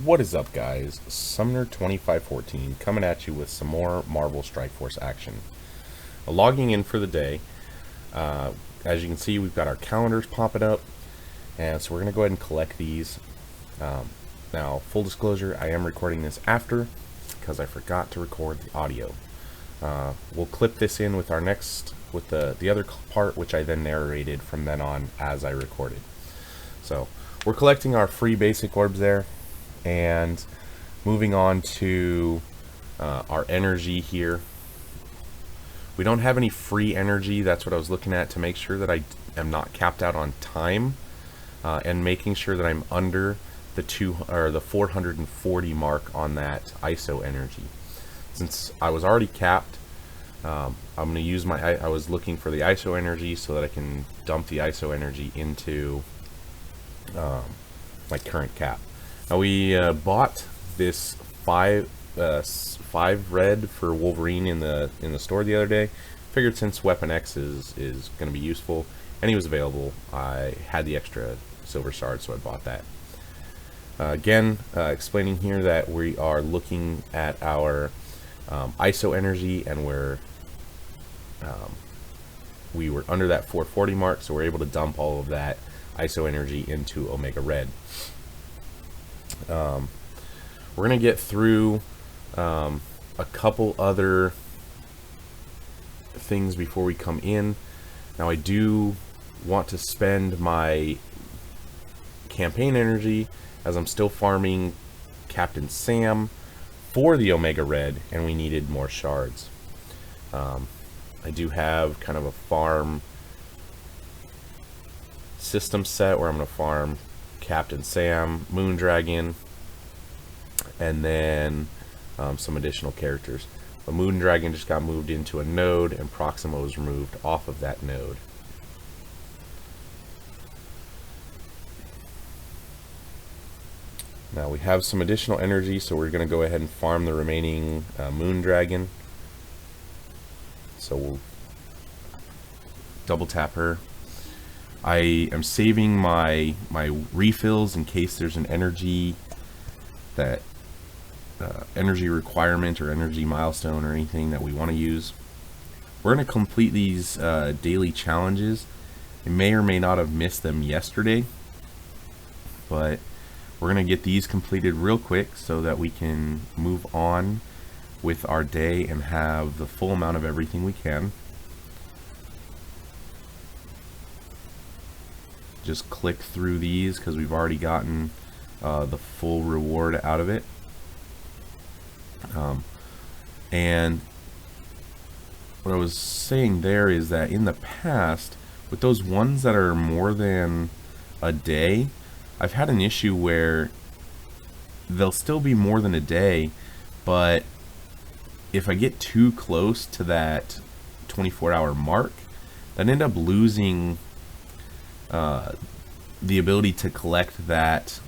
What is up, guys? Sumner 2514 coming at you with some more Marvel Strike Force action. Logging in for the day. As you can see, we've got our calendars popping up, and so we're going to go ahead and collect these. Now, full disclosure, I am recording this after because I forgot to record the audio. We'll clip this in with our with the other part, which I then narrated from then on as I recorded. So we're collecting our free basic orbs there. And moving on to our energy here. We don't have any free energy. That's what I was looking at to make sure that I am not capped out on time, and making sure that I'm under the 440 mark on that ISO energy. Since I was already capped, I'm going to use I was looking for the ISO energy so that I can dump the ISO energy into my current cap. Now we bought this five red for Wolverine in the store the other day. Figured since Weapon X is going to be useful and he was available, I had the extra silver shard, so I bought that. Again, explaining here that we are looking at our ISO energy, and we were under that 440 mark, so we're able to dump all of that ISO energy into Omega Red. We're going to get through a couple other things before we come in. Now I do want to spend my campaign energy as I'm still farming Captain Sam for the Omega Red, and we needed more shards. I do have kind of a farm system set where I'm going to farm Captain Sam, Moondragon, and then some additional characters. The Moondragon just got moved into a node, and Proxima was removed off of that node. Now we have some additional energy, so we're going to go ahead and farm the remaining Moondragon. So we'll double tap her. I am saving my refills in case there's an energy energy requirement or energy milestone or anything that we want to use. We're going to complete these daily challenges. I may or may not have missed them yesterday, but we're going to get these completed real quick so that we can move on with our day and have the full amount of everything we can. Just click through these because we've already gotten the full reward out of it. And what I was saying there is that in the past, with those ones that are more than a day, I've had an issue where they'll still be more than a day, but if I get too close to that 24-hour mark, then I end up losing the ability to collect that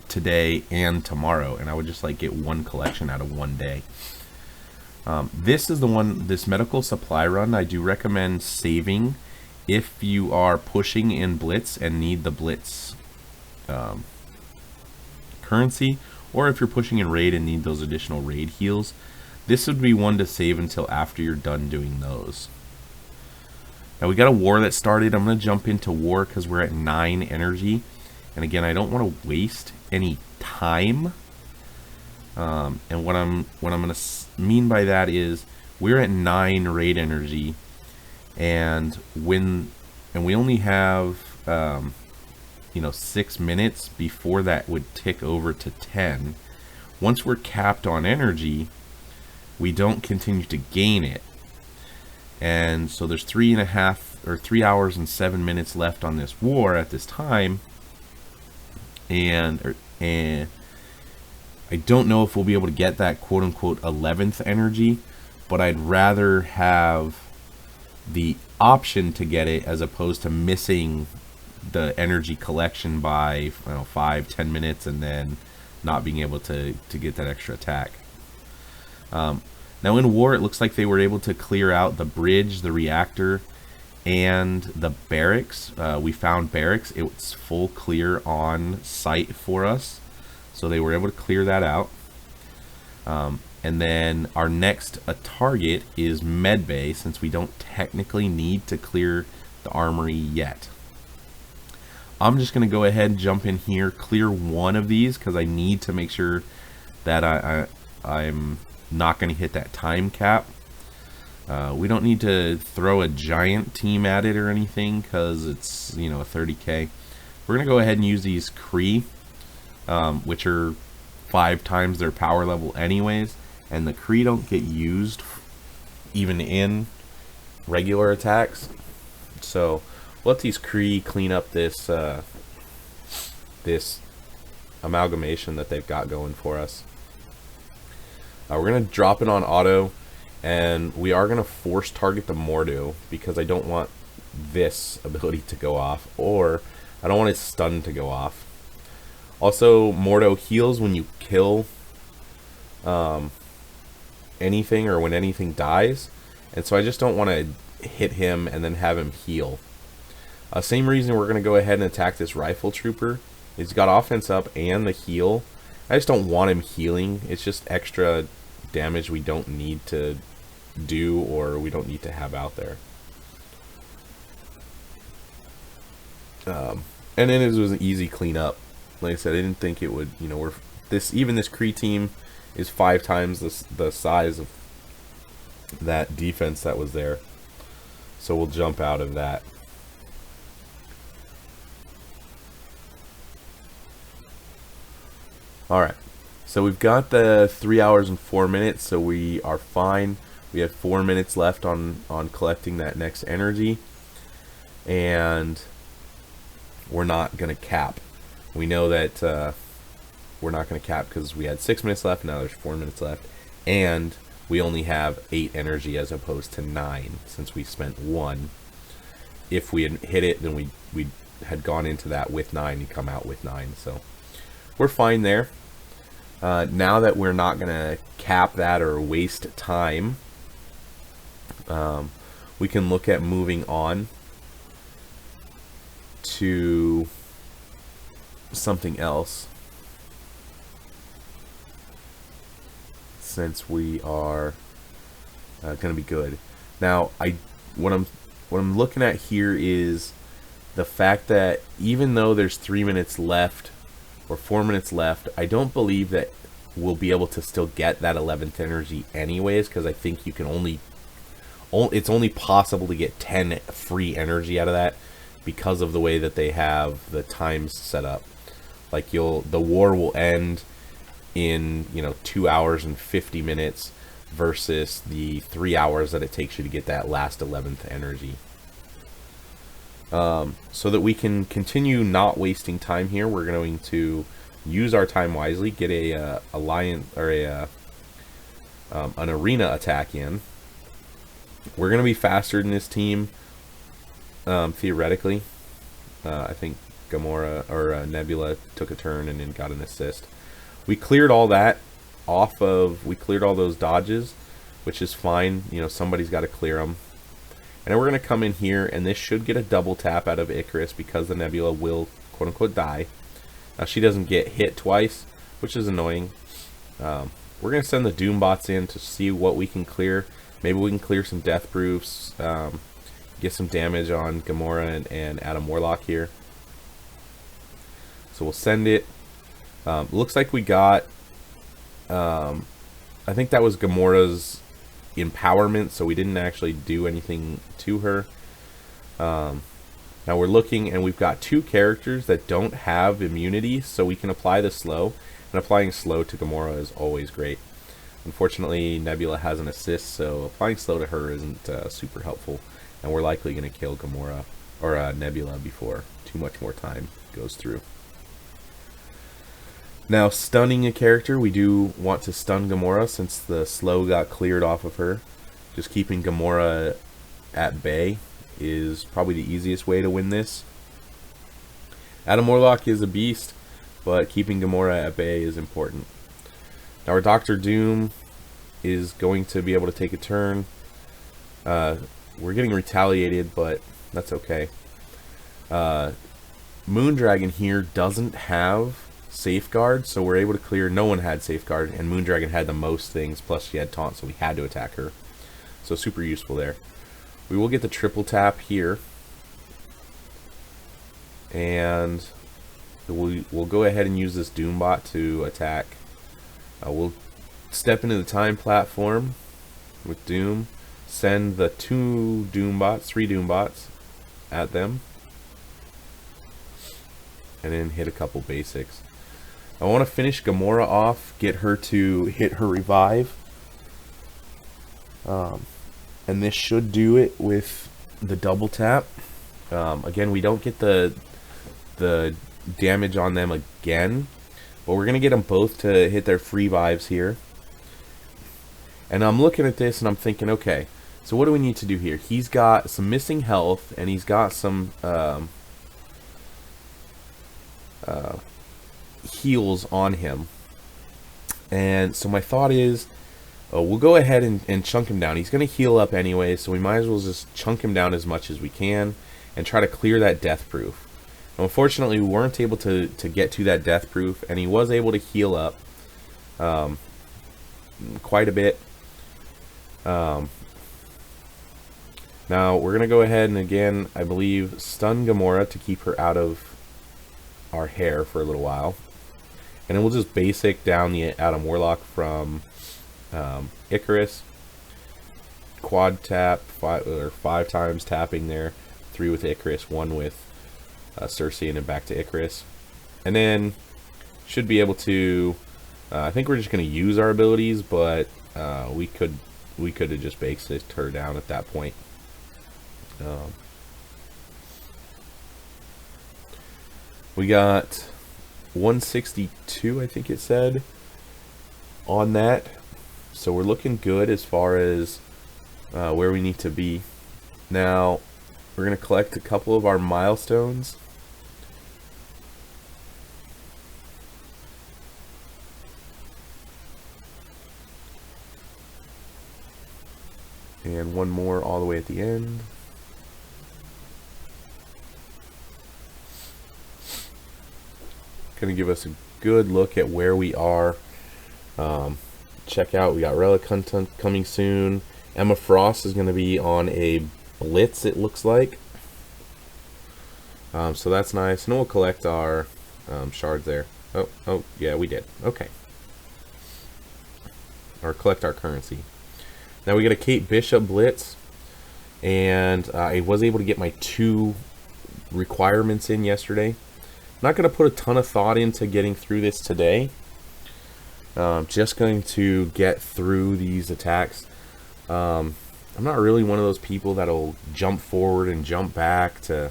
today and tomorrow, and I would just like get one collection out of one day. This is this medical supply run I do recommend saving if you are pushing in Blitz and need the Blitz currency, or if you're pushing in Raid and need those additional Raid heals. This would be one to save until after you're done doing those. Now we got a war that started. I'm going to jump into war because we're at 9 energy. And again, I don't want to waste any time. And what I'm going to mean by that is we're at 9 raid energy, and we only have 6 minutes before that would tick over to 10. Once we're capped on energy, we don't continue to gain it. And so there's 3 hours and 7 minutes left on this war at this time, and I don't know if we'll be able to get that quote-unquote 11th energy, but I'd rather have the option to get it as opposed to missing the energy collection by 5-10 minutes and then not being able to get that extra attack. Now in war, it looks like they were able to clear out the bridge, the reactor, and the barracks. We found barracks. It was full clear on site for us. So they were able to clear that out. And then our next target is Medbay, since we don't technically need to clear the armory yet. I'm just going to go ahead and jump in here, clear one of these, because I need to make sure that I'm not going to hit that time cap. We don't need to throw a giant team at it or anything, because it's, you know, a 30k. We're going to go ahead and use these Kree, which are 5 times their power level anyways, and the Kree don't get used even in regular attacks. So let these Kree clean up this this amalgamation that they've got going for us. We're going to drop it on auto, and we are going to force target the Mordo, because I don't want this ability to go off, or I don't want his stun to go off. Also, Mordo heals when you kill anything, or when anything dies, and so I just don't want to hit him and then have him heal. Same reason we're going to go ahead and attack this rifle trooper. He's got offense up and the heal. I just don't want him healing. It's just extra damage we don't need to do, or we don't need to have out there. And then it was an easy cleanup. Like I said, I didn't think it would, you know, even this Kree team is 5 times the size of that defense that was there. So we'll jump out of that. Alright, so we've got the 3 hours and 4 minutes, so we are fine. We have 4 minutes left on collecting that next energy, and we're not going to cap. We know that we're not going to cap because we had 6 minutes left, now there's 4 minutes left, and we only have 8 energy as opposed to 9, since we spent 1. If we had hit it, then we had gone into that with 9 and come out with 9, so we're fine there. Now that we're not going to cap that or waste time, we can look at moving on to something else, since we are going to be good. Now, what I'm looking at here is the fact that even though there's 3 minutes left or 4 minutes left, I don't believe that we'll be able to still get that 11th energy anyways, because I think you can it's only possible to get 10 free energy out of that because of the way that they have the times set up. Like the war will end in, you know, 2 hours and 50 minutes versus the 3 hours that it takes you to get that last 11th energy. So that we can continue not wasting time here, we're going to use our time wisely, get a alliance or an arena attack in. We're going to be faster than this team, theoretically. I think Gamora or Nebula took a turn and then got an assist. We cleared all that off of. We cleared all those dodges, which is fine. You know, somebody's got to clear them. And then we're going to come in here, and this should get a double tap out of Icarus because the Nebula will, quote-unquote, die. Now, she doesn't get hit twice, which is annoying. We're going to send the Doombots in to see what we can clear. Maybe we can clear some death proofs, get some damage on Gamora and Adam Warlock here. So we'll send it. Looks like we got, I think that was Gamora's empowerment, so we didn't actually do anything to her. Now we're looking, and we've got 2 characters that don't have immunity, so we can apply the slow, and applying slow to Gamora is always great. Unfortunately, Nebula has an assist, so applying slow to her isn't super helpful, and we're likely going to kill Gamora or Nebula before too much more time goes through. Now, stunning a character, we do want to stun Gamora since the slow got cleared off of her. Just keeping Gamora at bay is probably the easiest way to win this. Adam Warlock is a beast, but keeping Gamora at bay is important. Now our Doctor Doom is going to be able to take a turn. We're getting retaliated, but that's okay. Moondragon here doesn't have safeguard, so we're able to clear. No one had safeguard, and Moondragon had the most things, plus she had taunt, so we had to attack her. So super useful there. We will get the triple tap here, and we'll go ahead and use this Doombot to attack. We'll step into the time platform with Doom, send the three Doombots at them, and then hit a couple basics. I want to finish Gamora off, get her to hit her revive, and this should do it with the double tap. Again, we don't get the damage on them again, but we're gonna get them both to hit their free revives here. And I'm looking at this and I'm thinking, okay, so what do we need to do here? He's got some missing health, and he's got some heals on him. And so my thought is, we'll go ahead and chunk him down. He's going to heal up anyway, so we might as well just chunk him down as much as we can and try to clear that death proof. Unfortunately, we weren't able to get to that death proof, and he was able to heal up quite a bit. Now we're going to go ahead and again, I believe, stun Gamora to keep her out of our hair for a little while. And then we'll just basic down the Adam Warlock from Icarus. Quad tap, five times tapping there. 3 with Icarus, 1 with Cersei, and then back to Icarus. And then should be able to, I think we're just going to use our abilities, but we could have just basicked her down at that point. We got 162, I think it said, on that. So we're looking good as far as where we need to be. Now, we're going to collect a couple of our milestones. And one more all the way at the end. Going to give us a good look at where we are. Check out, we got Relic Hunt coming soon. Emma Frost is going to be on a blitz, it looks like. So that's nice. And we'll collect our shards there. Oh, yeah, we did. Okay. Or collect our currency. Now we got a Kate Bishop blitz. And I was able to get my 2 requirements in yesterday. I'm not going to put a ton of thought into getting through this today. Just going to get through these attacks. I'm not really one of those people that'll jump forward and jump back to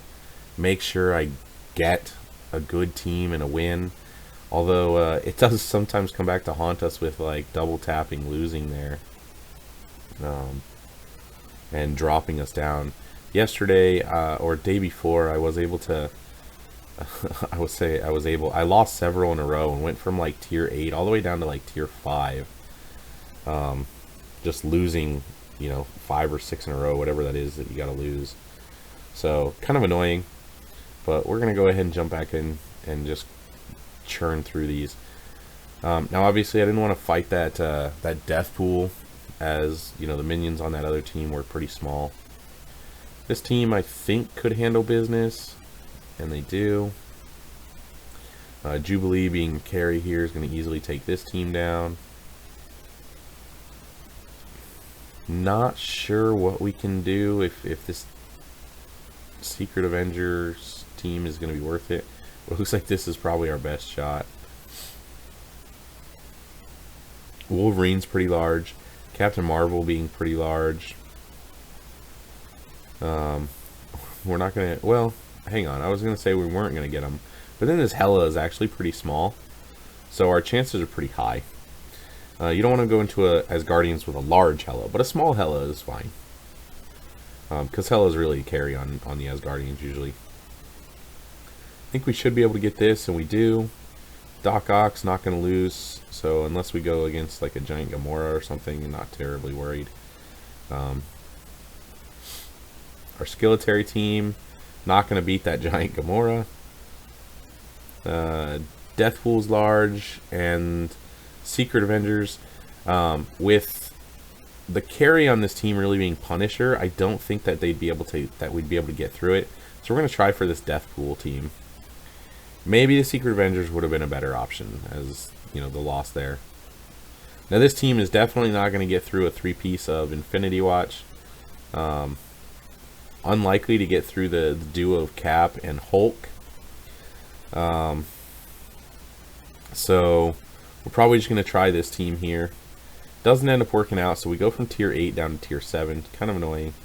make sure I get a good team and a win. Although it does sometimes come back to haunt us with like double tapping, losing there, and dropping us down. Yesterday or day before, I was able to. I lost several in a row and went from like tier 8 all the way down to like tier 5. Just losing, 5 or 6 in a row, whatever that is that you gotta lose. So kind of annoying, but we're gonna go ahead and jump back in and just churn through these. Now obviously I didn't want to fight that death pool, as the minions on that other team were pretty small. This team I think could handle business. And they do. Jubilee being carry here is going to easily take this team down. Not sure what we can do if this Secret Avengers team is going to be worth it. Well, it looks like this is probably our best shot. Wolverine's pretty large. Captain Marvel being pretty large. We're not going to... Well... Hang on, I was going to say we weren't going to get them. But then this Hela is actually pretty small. So our chances are pretty high. You don't want to go into Asgardians with a large Hela, but a small Hela is fine. Because Hela is really a carry on the Asgardians usually. I think we should be able to get this, and we do. Doc Ock's not going to lose. So unless we go against like a giant Gamora or something, I'm not terribly worried. Our Skilletary team... Not going to beat that giant Gamora. Deathpool's large, and Secret Avengers. With the carry on this team really being Punisher, I don't think that we'd be able to get through it. So we're gonna try for this Deathpool team. Maybe the Secret Avengers would have been a better option, as you know, the loss there. Now this team is definitely not going to get through a 3-piece of Infinity Watch. Unlikely to get through the duo of Cap and Hulk. So we're probably just going to try this team here. Doesn't end up working out, so we go from tier 8 down to tier 7. Kind of annoying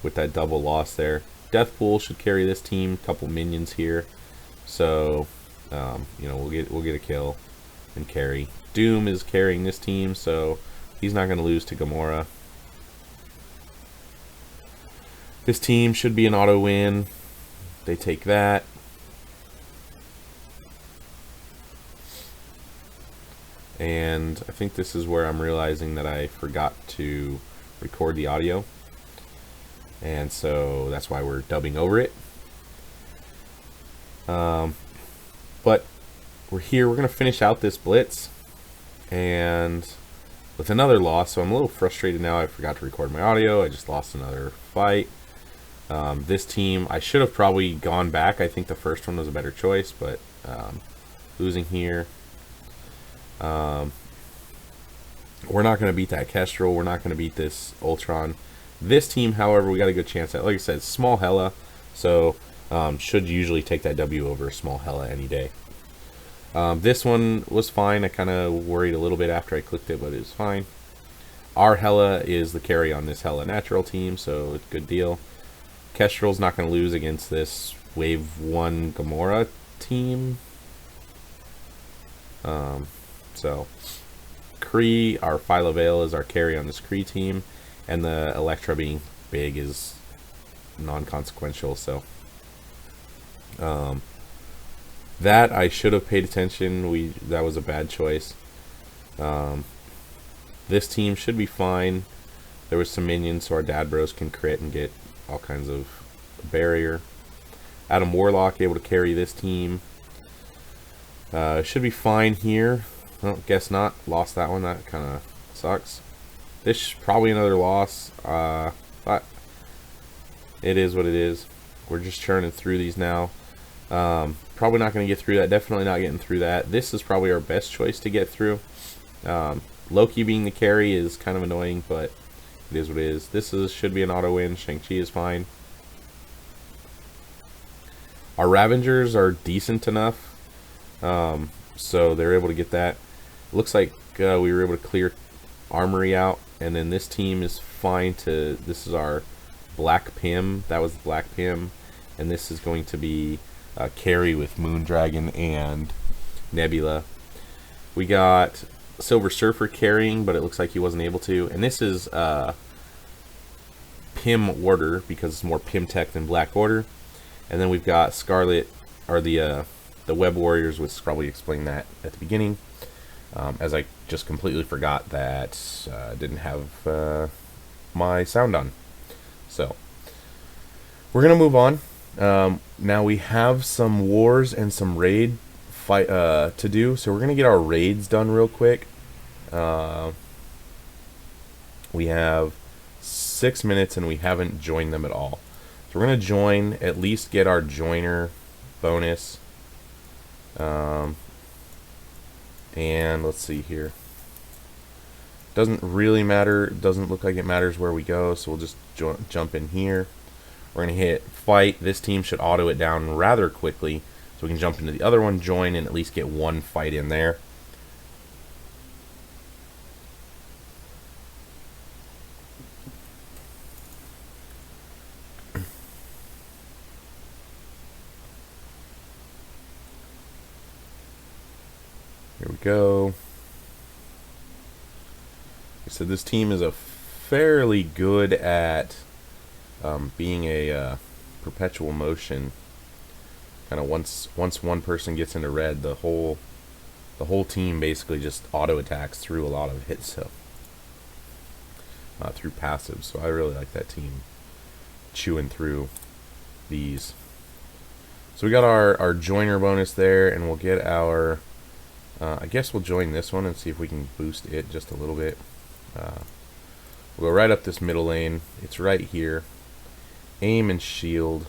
with that double loss there. Deathpool should carry this team. Couple minions here, so you know, we'll get a kill and carry. Doom is carrying this team, so he's not going to lose to Gamora. This team should be an auto win. They take that. And I think this is where I'm realizing that I forgot to record the audio. And so that's why we're dubbing over it. But we're here. We're going to finish out this blitz. And with another loss, so I'm a little frustrated now. I forgot to record my audio. I just lost another fight. This team, I should have probably gone back. I think the first one was a better choice, but losing here. We're not going to beat that Kestrel. We're not going to beat this Ultron. This team, however, we got a good chance at. Like I said, small Hela, so should usually take that W over a small Hela any day. This one was fine. I kind of worried a little bit after I clicked it, but it was fine. Our Hela is the carry on this Hela Natural team, so it's a good deal. Kestrel's not going to lose against this Wave 1 Gamora team. So Kree, our Phyla-Vale is our carry on this Kree team, and the Elektra being big is non-consequential, so that I should have paid attention. That was a bad choice. This team should be fine. There was some minions, so our Dad Bros can crit and get all kinds of barrier. Adam Warlock able to carry this team. Should be fine here. Well, guess not. Lost that one. That kind of sucks. This is probably another loss. But it is what it is. We're just churning through these now. Probably not going to get through that. Definitely not getting through that. This is probably our best choice to get through. Loki being the carry is kind of annoying, but it is what it is. Should be an auto win. Shang-Chi is fine. Our Ravengers are decent enough, so they're able to get that. Looks like we were able to clear Armory out, and then this team is fine to. This is our Black Pym. That was the Black Pym, and this is going to be carry with Moondragon and Nebula. We got Silver Surfer carrying, but it looks like he wasn't able to. And this is Pym Order, because it's more Pym Tech than Black Order. And then we've got Scarlet, or the Web Warriors, which probably explained that at the beginning. As I just completely forgot that I didn't have my sound on. So we're gonna move on. Now we have some wars and some raid fight to do, so we're gonna get our raids done real quick. We have 6 minutes and we haven't joined them at all, so we're gonna join, at least get our joiner bonus. And let's see here. Doesn't really matter. Doesn't look like it matters where we go, so we'll just jump in here. We're going to hit fight. This team should auto it down rather quickly, so we can jump into the other one, join, and at least get one fight in there. Here we go. So this team is fairly good at being a perpetual motion. Kind of once one person gets into red, the whole team basically just auto attacks through a lot of hits, so through passives. So I really like that team chewing through these. So So we got our joiner bonus there, and we'll get our... I guess we'll join this one and see if we can boost it just a little bit. We'll go right up this middle lane. It's right here. Aim and shield.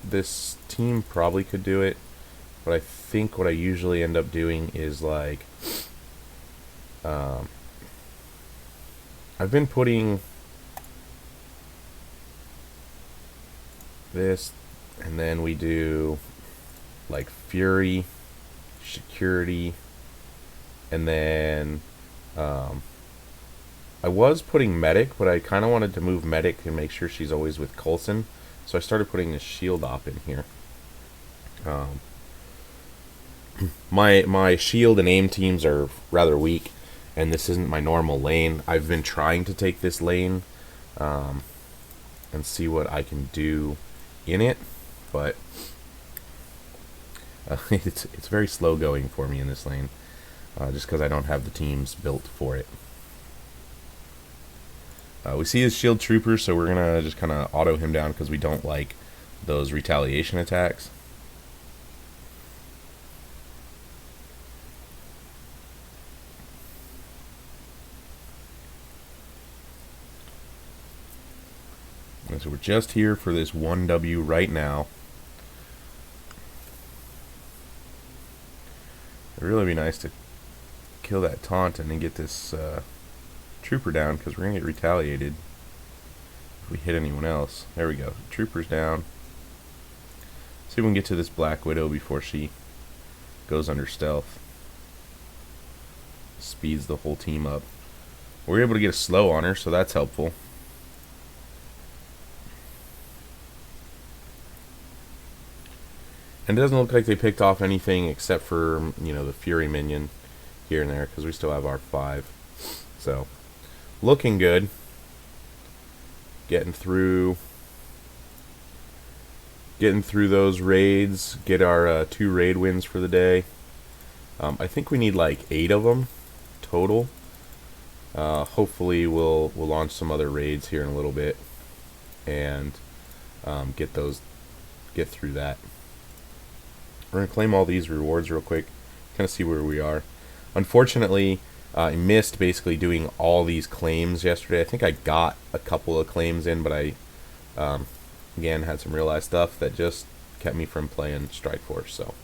This team probably could do it, but I think what I usually end up doing is like... I've been putting this, and then we do like Fury, Security, and then I was putting Medic, but I kind of wanted to move Medic and make sure she's always with Coulson, so I started putting this Shield Op in here. My Shield and Aim teams are rather weak, and this isn't my normal lane. I've been trying to take this lane and see what I can do in it, but it's very slow going for me in this lane, just because I don't have the teams built for it. We see his shield trooper, so we're gonna just kind of auto him down because we don't like those retaliation attacks. And so we're just here for this 1W right now. It'd really be nice to kill that Taunton and get this trooper down, because we're going to get retaliated if we hit anyone else. There we go. Trooper's down. See if we can get to this Black Widow before she goes under stealth. Speeds the whole team up. We're able to get a slow on her, so that's helpful. And it doesn't look like they picked off anything except for, you know, the Fury minion here and there, because we still have our 5. So, looking good. Getting through those raids. Get our 2 raid wins for the day. I think we need like 8 of them total. Hopefully we'll launch some other raids here in a little bit and get through that. We're going to claim all these rewards real quick, kind of see where we are. Unfortunately, I missed basically doing all these claims yesterday. I think I got a couple of claims in, but I, again, had some real life stuff that just kept me from playing Strike Force. So,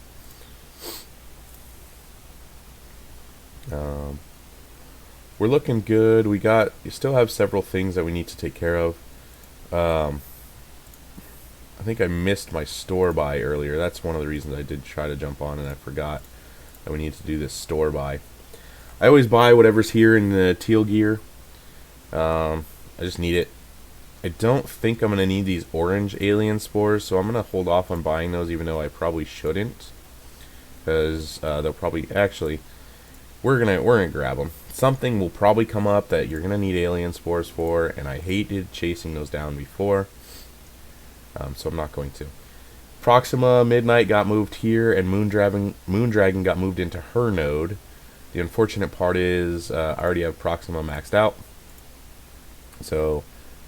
we're looking good. We still have several things that we need to take care of. I think I missed my store buy earlier. That's one of the reasons I did try to jump on, and I forgot that we need to do this store buy. I always buy whatever's here in the teal gear. I just need it. I don't think I'm going to need these orange alien spores, so I'm going to hold off on buying those, even though I probably shouldn't, because they'll probably... Actually, we're gonna grab them. Something will probably come up that you're going to need alien spores for, and I hated chasing those down before. So I'm not going to. Proxima Midnight got moved here, and Moondragon got moved into her node. The unfortunate part is I already have Proxima maxed out, so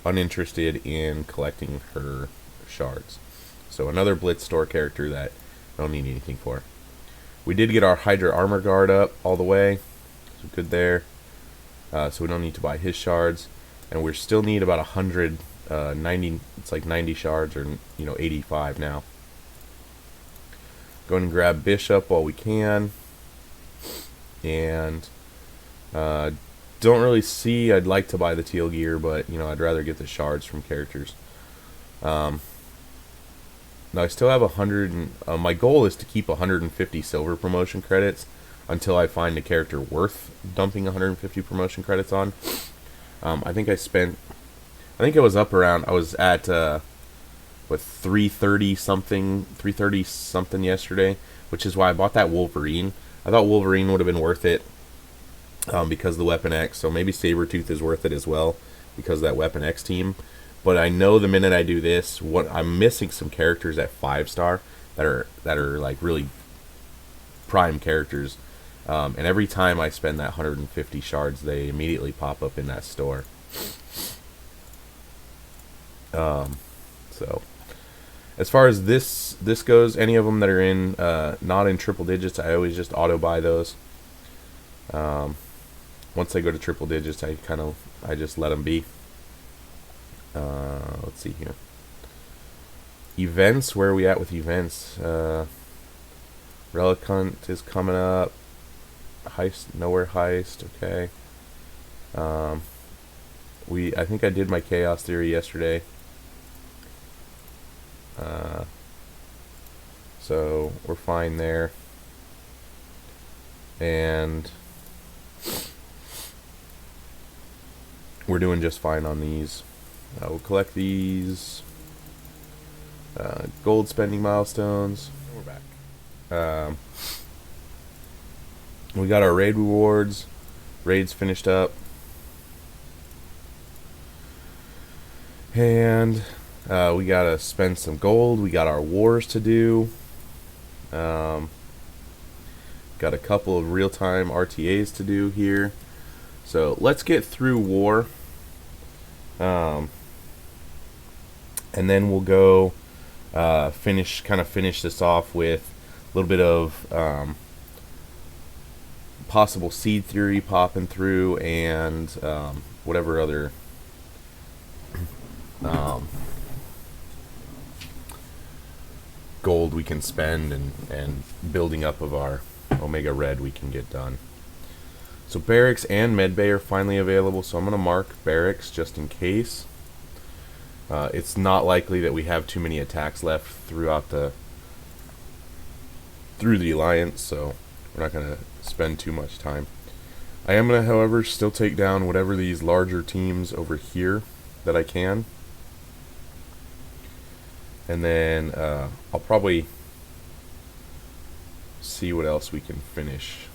uninterested in collecting her shards. So another Blitz store character that I don't need anything for. We did get our Hydra Armor Guard up all the way, so good there. So we don't need to buy his shards, and we still need about 100. 90, it's like 90 shards, or 85 now. Go and grab Bishop while we can, and don't really see. I'd like to buy the teal gear, but I'd rather get the shards from characters. Now I still have 100. My goal is to keep 150 silver promotion credits until I find a character worth dumping 150 promotion credits on. I think I was up around, I was at, 330 something yesterday, which is why I bought that Wolverine. I thought Wolverine would have been worth it because of the Weapon X, so maybe Sabretooth is worth it as well because of that Weapon X team. But I know the minute I do this, I'm missing some characters at 5-star that are like really prime characters, and every time I spend that 150 shards, they immediately pop up in that store. So As far as this goes, any of them that are in not in triple digits, I always just auto buy those. Once they go to triple digits, I just let them be. Let's see here. Events, where are we at with events? Relic Hunt is coming up. Heist, nowhere heist, okay. I think I did my Chaos Theory yesterday. So we're fine there. And we're doing just fine on these. We'll collect these. Gold spending milestones. We're back. We got our raid rewards. Raids finished up. And we gotta spend some gold. We got our wars to do. Got a couple of real-time RTAs to do here. So let's get through war. And then we'll go finish this off with a little bit of possible seed theory popping through, and whatever other gold we can spend, and building up of our Omega Red we can get done. So barracks and medbay are finally available, so I'm going to mark barracks just in case. It's not likely that we have too many attacks left through the alliance, so we're not going to spend too much time. I am going to, however, still take down whatever these larger teams over here that I can. And then I'll probably see what else we can finish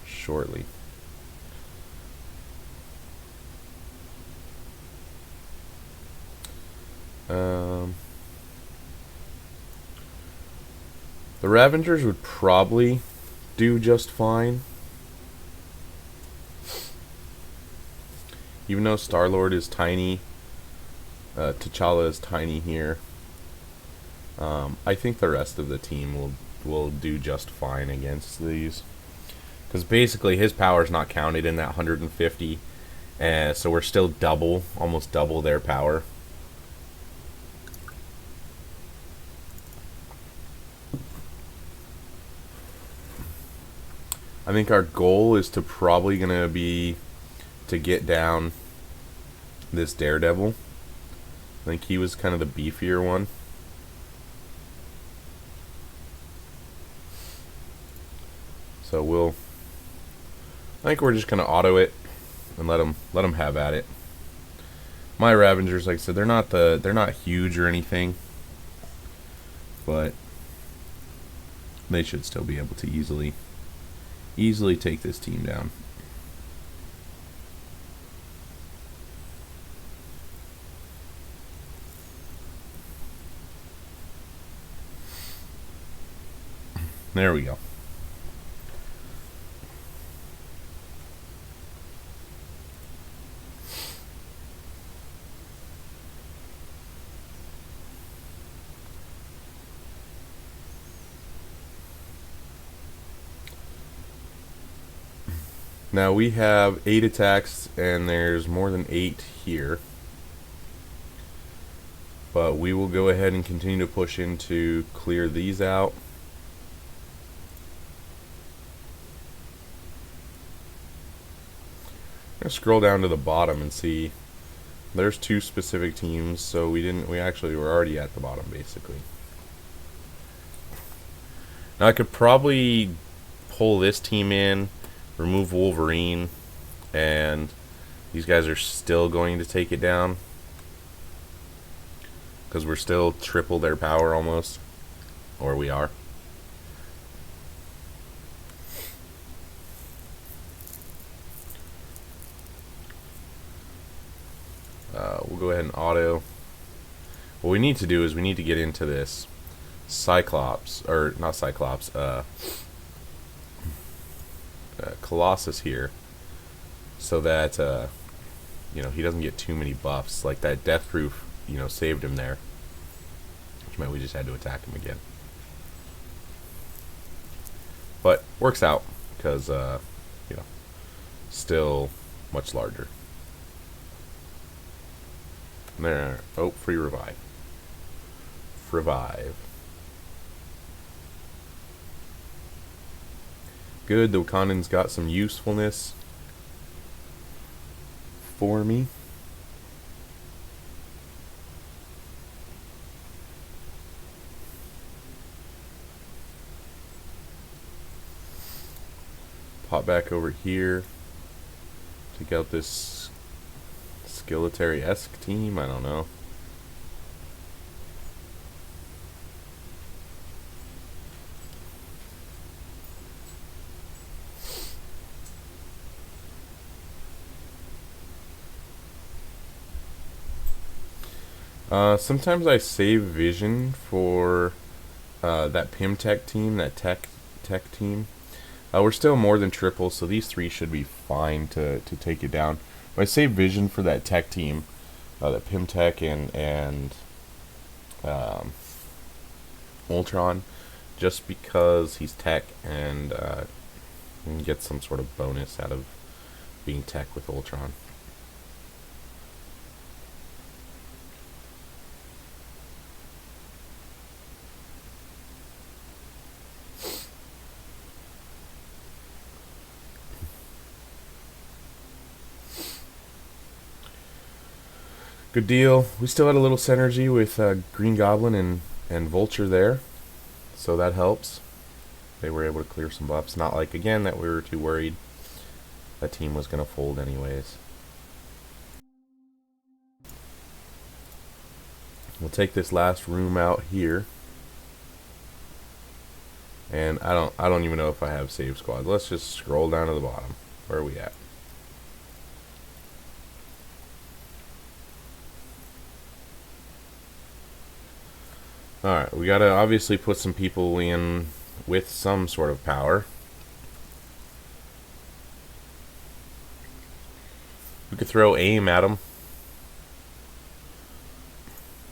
shortly. The Ravengers would probably do just fine. Even though Star-Lord is tiny, T'Challa is tiny here. I think the rest of the team will do just fine against these, because basically his power is not counted in that 150, so we're still almost double their power. I think our goal is probably gonna be to get down this Daredevil. I think he was kind of the beefier one. So I think we're just gonna auto it and let them have at it. My Ravengers, like I said, they're not huge or anything, but they should still be able to easily take this team down. There we go. Now we have 8 attacks, and there's more than 8 here. But we will go ahead and continue to push in to clear these out. I'm gonna scroll down to the bottom and see. There's 2 specific teams, so we actually were already at the bottom basically. Now I could probably pull this team in, remove Wolverine, and these guys are still going to take it down, because we're still triple their power almost, or we are. We'll go ahead and auto. What we need to do is we need to get into this Cyclops, or not Cyclops, Colossus here, so that he doesn't get too many buffs. Like that Death Proof saved him there. meant we just had to attack him again. But works out because, you know, still much larger. There. Oh, free revive. Revive. Good, the Wakandans got some usefulness for me. Pop back over here. Take out this Skilletary-esque team, I don't know. Sometimes I save vision for that Pimtech team, that tech team. We're still more than triple, so these three should be fine to take it down. But I save vision for that tech team, that Pimtech and Ultron, just because he's tech and can get some sort of bonus out of being tech with Ultron. Good deal. We still had a little synergy with Green Goblin and Vulture there, so that helps. They were able to clear some buffs. Not like, again, that we were too worried that team was going to fold anyways. We'll take this last room out here. And I don't even know if I have save squad. Let's just scroll down to the bottom. Where are we at? Alright, we gotta obviously put some people in with some sort of power. We could throw aim at them.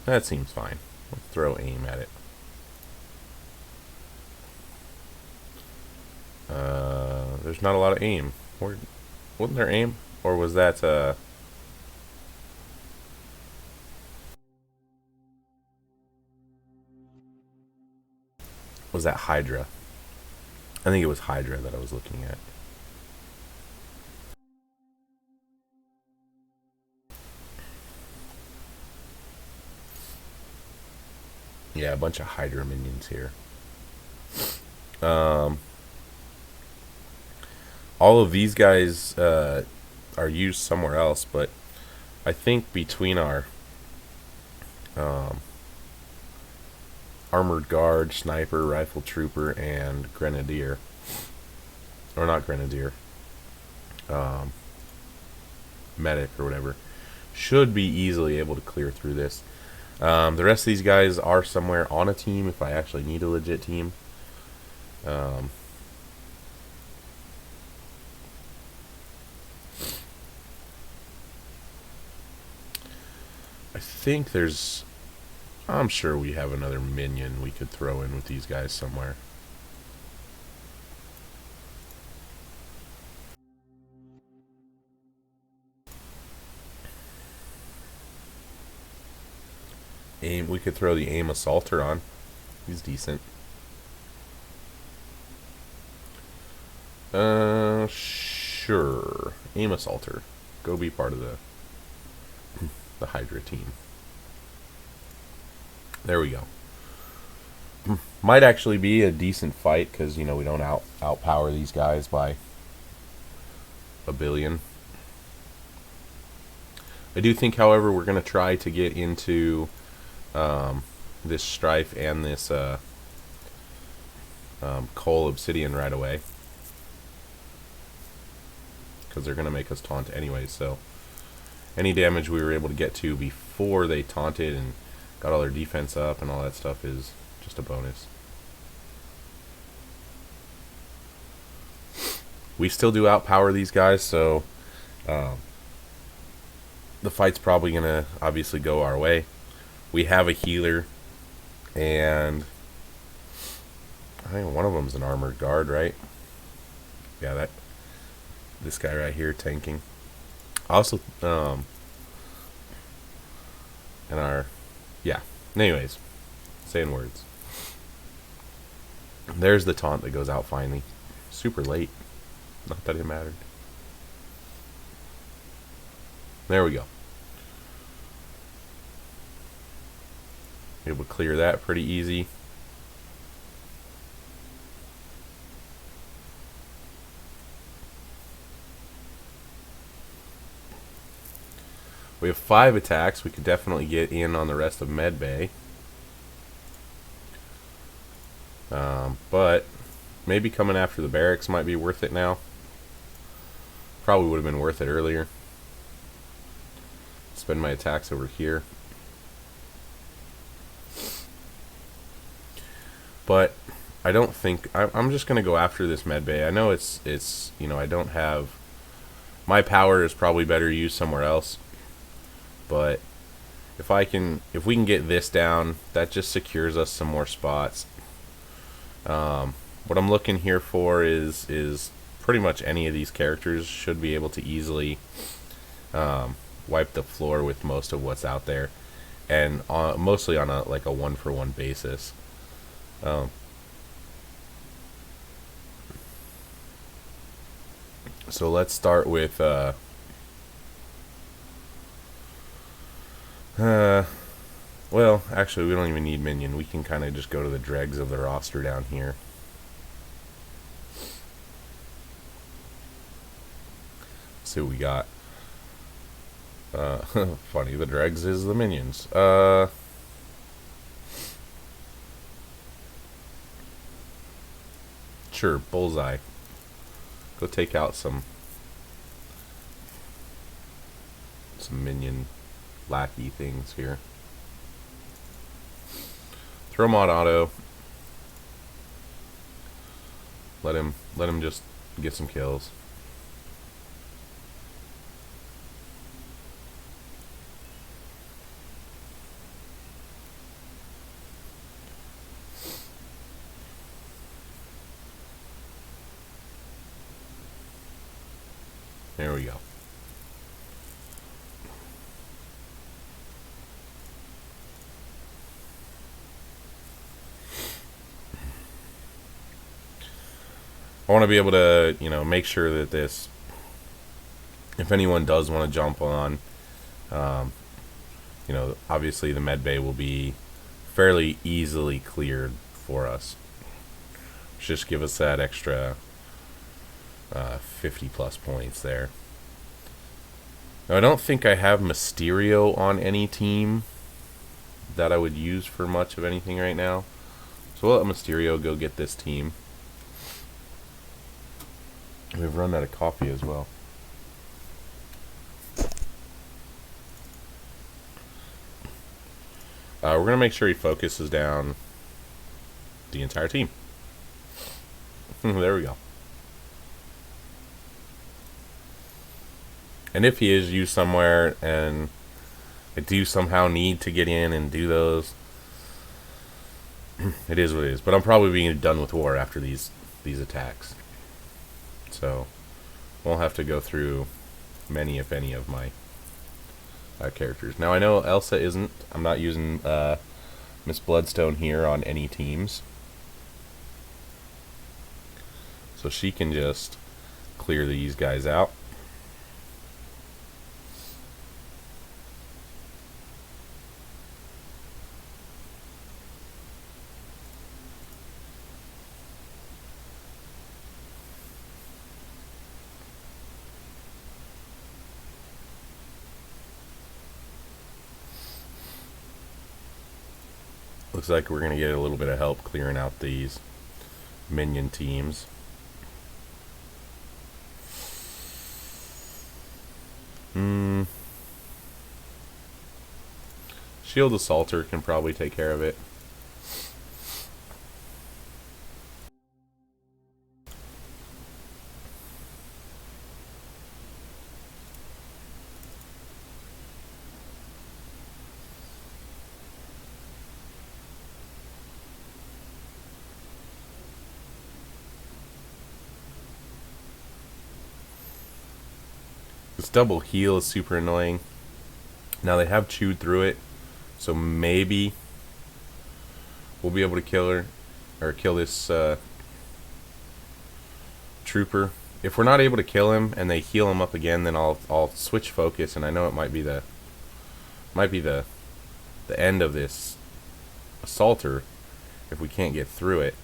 That seems fine. Let's throw aim at it. There's not a lot of aim. Wasn't there aim? Or was that, was that Hydra? I think it was Hydra that I was looking at. Yeah, a bunch of Hydra minions here. All of these guys are used somewhere else, but I think between our armored guard, sniper, rifle trooper, and grenadier, or not grenadier, medic or whatever, should be easily able to clear through this. The rest of these guys are somewhere on a team if I actually need a legit team. I think I'm sure we have another minion we could throw in with these guys somewhere. We could throw the aim assaulter on. He's decent. Sure. Aim assaulter. Go be part of the Hydra team. There we go. Might actually be a decent fight because, you know, we don't outpower these guys by a billion. I do think, however, we're going to try to get into this Strife and this Coal Obsidian right away, because they're going to make us taunt anyway. So any damage we were able to get to before they taunted and got all their defense up and all that stuff is just a bonus. We still do outpower these guys, so the fight's probably going to obviously go our way. We have a healer And I think one of them's an armored guard, right? Yeah, this guy right here tanking. Also, and our, yeah. Anyways, saying words. There's the taunt that goes out finally. Super late. Not that it mattered. There we go. Able to clear that pretty easy. We have 5 attacks. We could definitely get in on the rest of Medbay. But maybe coming after the barracks might be worth it now. Probably would have been worth it earlier. Spend my attacks over here. But I don't think I'm just going to go after this Medbay. I know it's I don't have, my power is probably better used somewhere else. But if we can get this down, that just secures us some more spots. What I'm looking here for is pretty much any of these characters should be able to easily wipe the floor with most of what's out there, and mostly on a 1-for-1 basis. So let's start with well, actually, we don't even need minion. We can kind of just go to the dregs of the roster down here. Let's see what we got. Funny, the dregs is the minions. Sure, bullseye. Go take out some minion lackey things here. Throw him on auto. Let him just get some kills. There we go. I want to be able to, make sure that this, if anyone does want to jump on, obviously the med bay will be fairly easily cleared for us. Just give us that extra 50 plus points there. Now, I don't think I have Mysterio on any team that I would use for much of anything right now. So we'll let Mysterio go get this team. We've run out of coffee as well. We're going to make sure he focuses down the entire team. There we go. And if he is used somewhere and I do somehow need to get in and do those, it is what it is. But I'm probably being done with war after these attacks. So we'll have to go through many, if any, of my characters. Now I know Elsa isn't. I'm not using Miss Bloodstone here on any teams. So she can just clear these guys out. Looks like we're going to get a little bit of help clearing out these minion teams. Shield Assaulter can probably take care of it. This double heal is super annoying. Now they have chewed through it, so maybe we'll be able to kill her, or kill this trooper. If we're not able to kill him and they heal him up again, then I'll switch focus, and I know it might be the end of this assaulter if we can't get through it.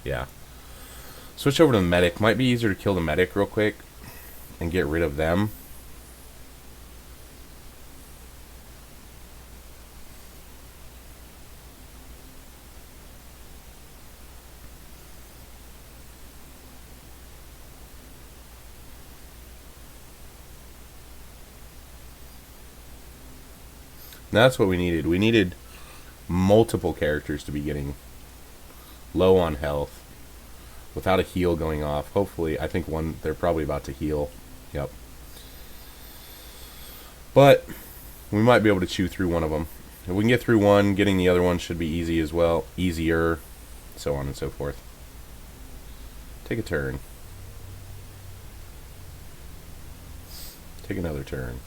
Yeah. Switch over to the medic. Might be easier to kill the medic real quick and get rid of them. That's what we needed. We needed multiple characters to be getting low on health without a heal going off. Hopefully, I think one, they're probably about to heal. Yep. But we might be able to chew through one of them. If we can get through one, getting the other one should be easy as well. Easier, so on and so forth. Take a turn. Take another turn.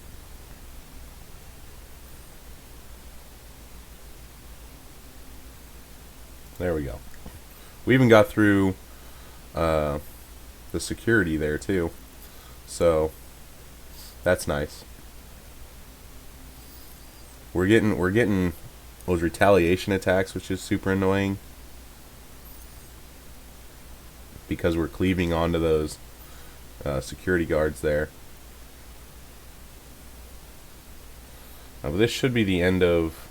There we go. We even got through the security there too, so that's nice. We're getting those retaliation attacks, which is super annoying because we're cleaving onto those security guards there. But this should be the end of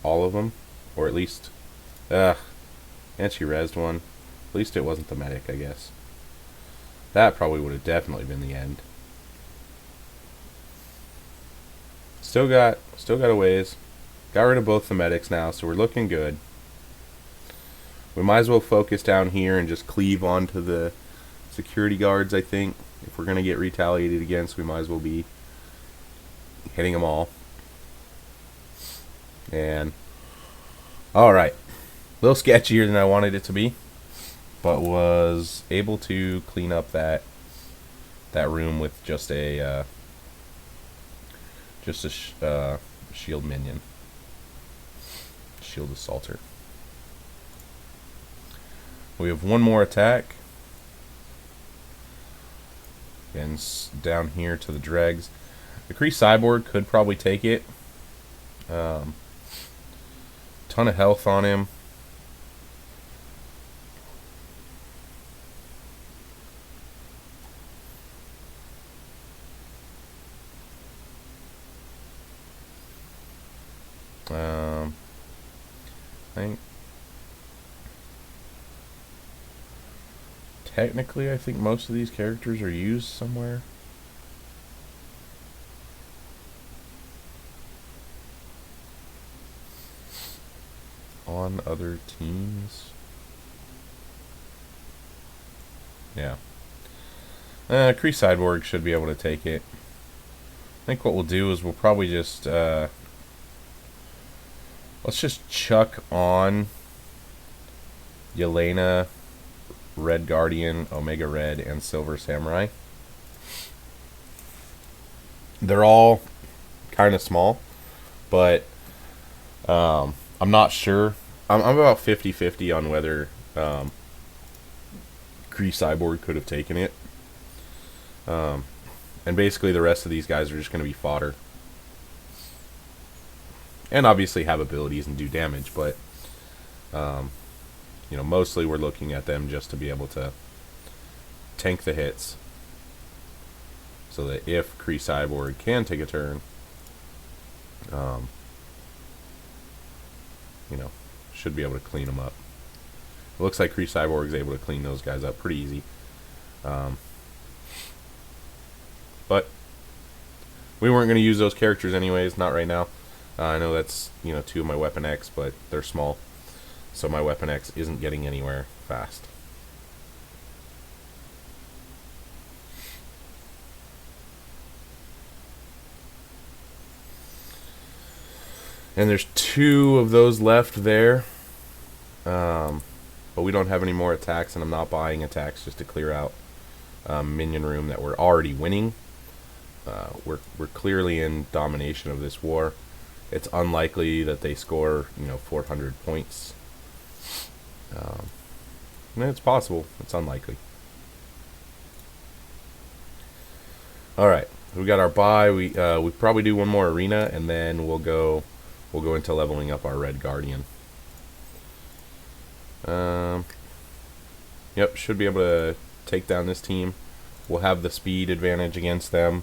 all of them, or at least. And she rezzed one. At least it wasn't the medic, I guess. That probably would have definitely been the end. Still got a ways. Got rid of both the medics now, so we're looking good. We might as well focus down here and just cleave onto the security guards, I think. If we're going to get retaliated against, we might as well be hitting them all. And alright. A little sketchier than I wanted it to be, but was able to clean up that room with just a shield minion, shield assaulter. We have one more attack, and down here to the dregs. The Kree cyborg could probably take it. Ton of health on him. Technically, I think most of these characters are used somewhere. On other teams. Yeah. Kree Cyborg should be able to take it. I think what we'll do is we'll probably just let's just chuck on Yelena, Red Guardian, Omega Red, and Silver Samurai. They're all kind of small, but I'm not sure. I'm about 50-50 on whether Kree Cyborg could have taken it. And basically the rest of these guys are just going to be fodder. And obviously have abilities and do damage, but you know, mostly we're looking at them just to be able to tank the hits, so that if Kree Cyborg can take a turn, you know, should be able to clean them up. It looks like Kree Cyborg is able to clean those guys up pretty easy. But we weren't going to use those characters anyways, not right now. I know that's, you know, two of my Weapon X, but they're small. So my Weapon X isn't getting anywhere fast. And there's two of those left there. But we don't have any more attacks, and I'm not buying attacks just to clear out minion room that we're already winning. We're clearly in domination of this war. It's unlikely that they score 400 points. It's possible. It's unlikely. All right, we got our buy. We probably do one more arena, and then we'll go into leveling up our Red Guardian. Yep, should be able to take down this team. We'll have the speed advantage against them.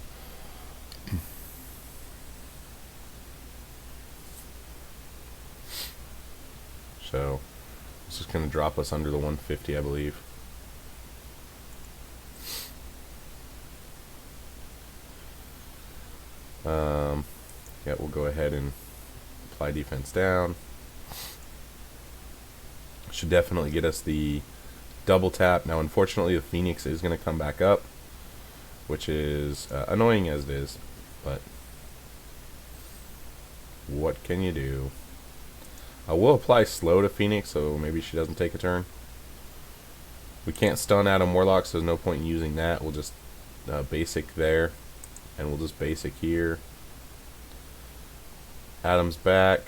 So this is going to drop us under the 150, I believe. Yeah, we'll go ahead and apply defense down. Should definitely get us the double tap. Now, unfortunately, the Phoenix is going to come back up, which is annoying as it is, but what can you do? I will apply slow to Phoenix, so maybe she doesn't take a turn. We can't stun Adam Warlock, so there's no point in using that. We'll just basic there, and we'll just basic here. Adam's back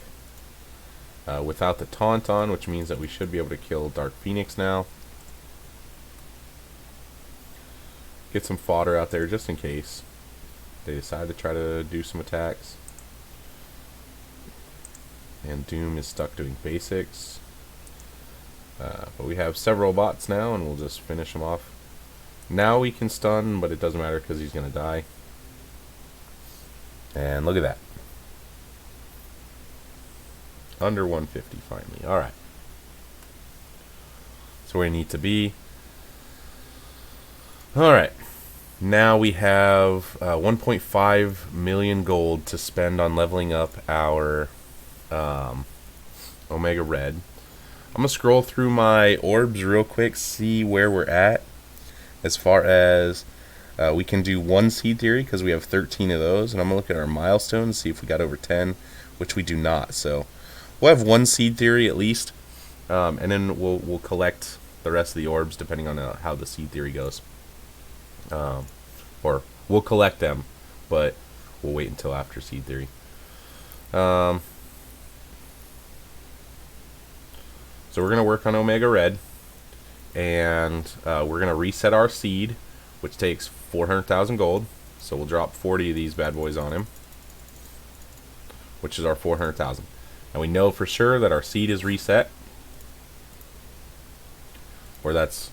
without the taunt on, which means that we should be able to kill Dark Phoenix now. Get some fodder out there just in case they decide to try to do some attacks. And Doom is stuck doing basics. But we have several bots now, and we'll just finish them off. Now we can stun, but it doesn't matter because he's going to die. And look at that. Under 150 finally. Alright. That's where we need to be. Alright. Now we have 1.5 million gold to spend on leveling up our Omega Red. I'm going to scroll through my orbs real quick, see where we're at. As far as we can do one seed theory because we have 13 of those. And I'm going to look at our milestones, see if we got over 10, which we do not. So we'll have one seed theory at least. And then we'll collect the rest of the orbs depending on how the seed theory goes. Or we'll collect them, but we'll wait until after seed theory. So we're going to work on Omega Red, and we're going to reset our seed, which takes 400,000 gold. So we'll drop 40 of these bad boys on him, which is our 400,000. And we know for sure that our seed is reset, or that's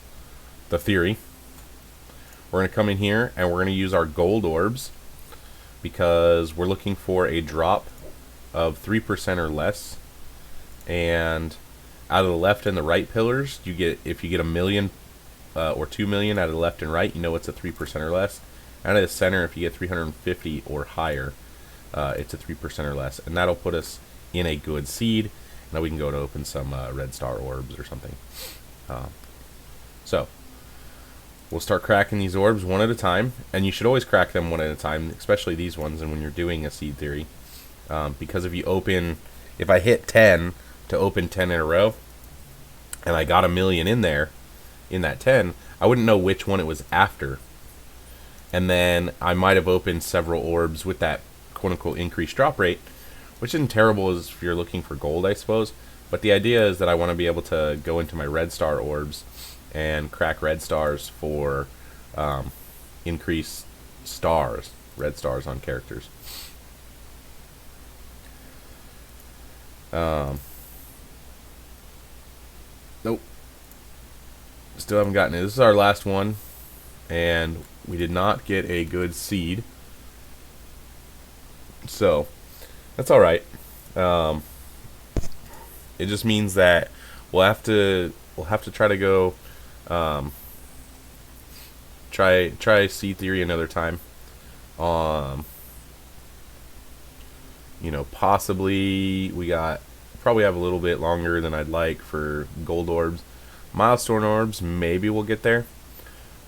the theory. We're going to come in here, and we're going to use our gold orbs, because we're looking for a drop of 3% or less. And out of the left and the right pillars, you get, if you get 1 million or 2 million out of the left and right, you know it's a 3% or less. Out of the center, if you get 350 or higher, it's a 3% or less, and that'll put us in a good seed. Now we can go to open some red star orbs or something. So we'll start cracking these orbs one at a time, and you should always crack them one at a time, especially these ones, and when you're doing a seed theory, because if I hit 10 to open 10 in a row, and I got 1 million in there, in that 10, I wouldn't know which one it was after. And then I might have opened several orbs with that quote-unquote increased drop rate, which isn't terrible as if you're looking for gold, I suppose. But the idea is that I want to be able to go into my red star orbs and crack red stars for increased stars, red stars on characters. Nope. Still haven't gotten it. This is our last one, and we did not get a good seed. So that's all right. It just means that we'll have to try to go try seed theory another time. Possibly we probably have a little bit longer than I'd like for gold orbs. Milestone orbs, maybe we'll get there.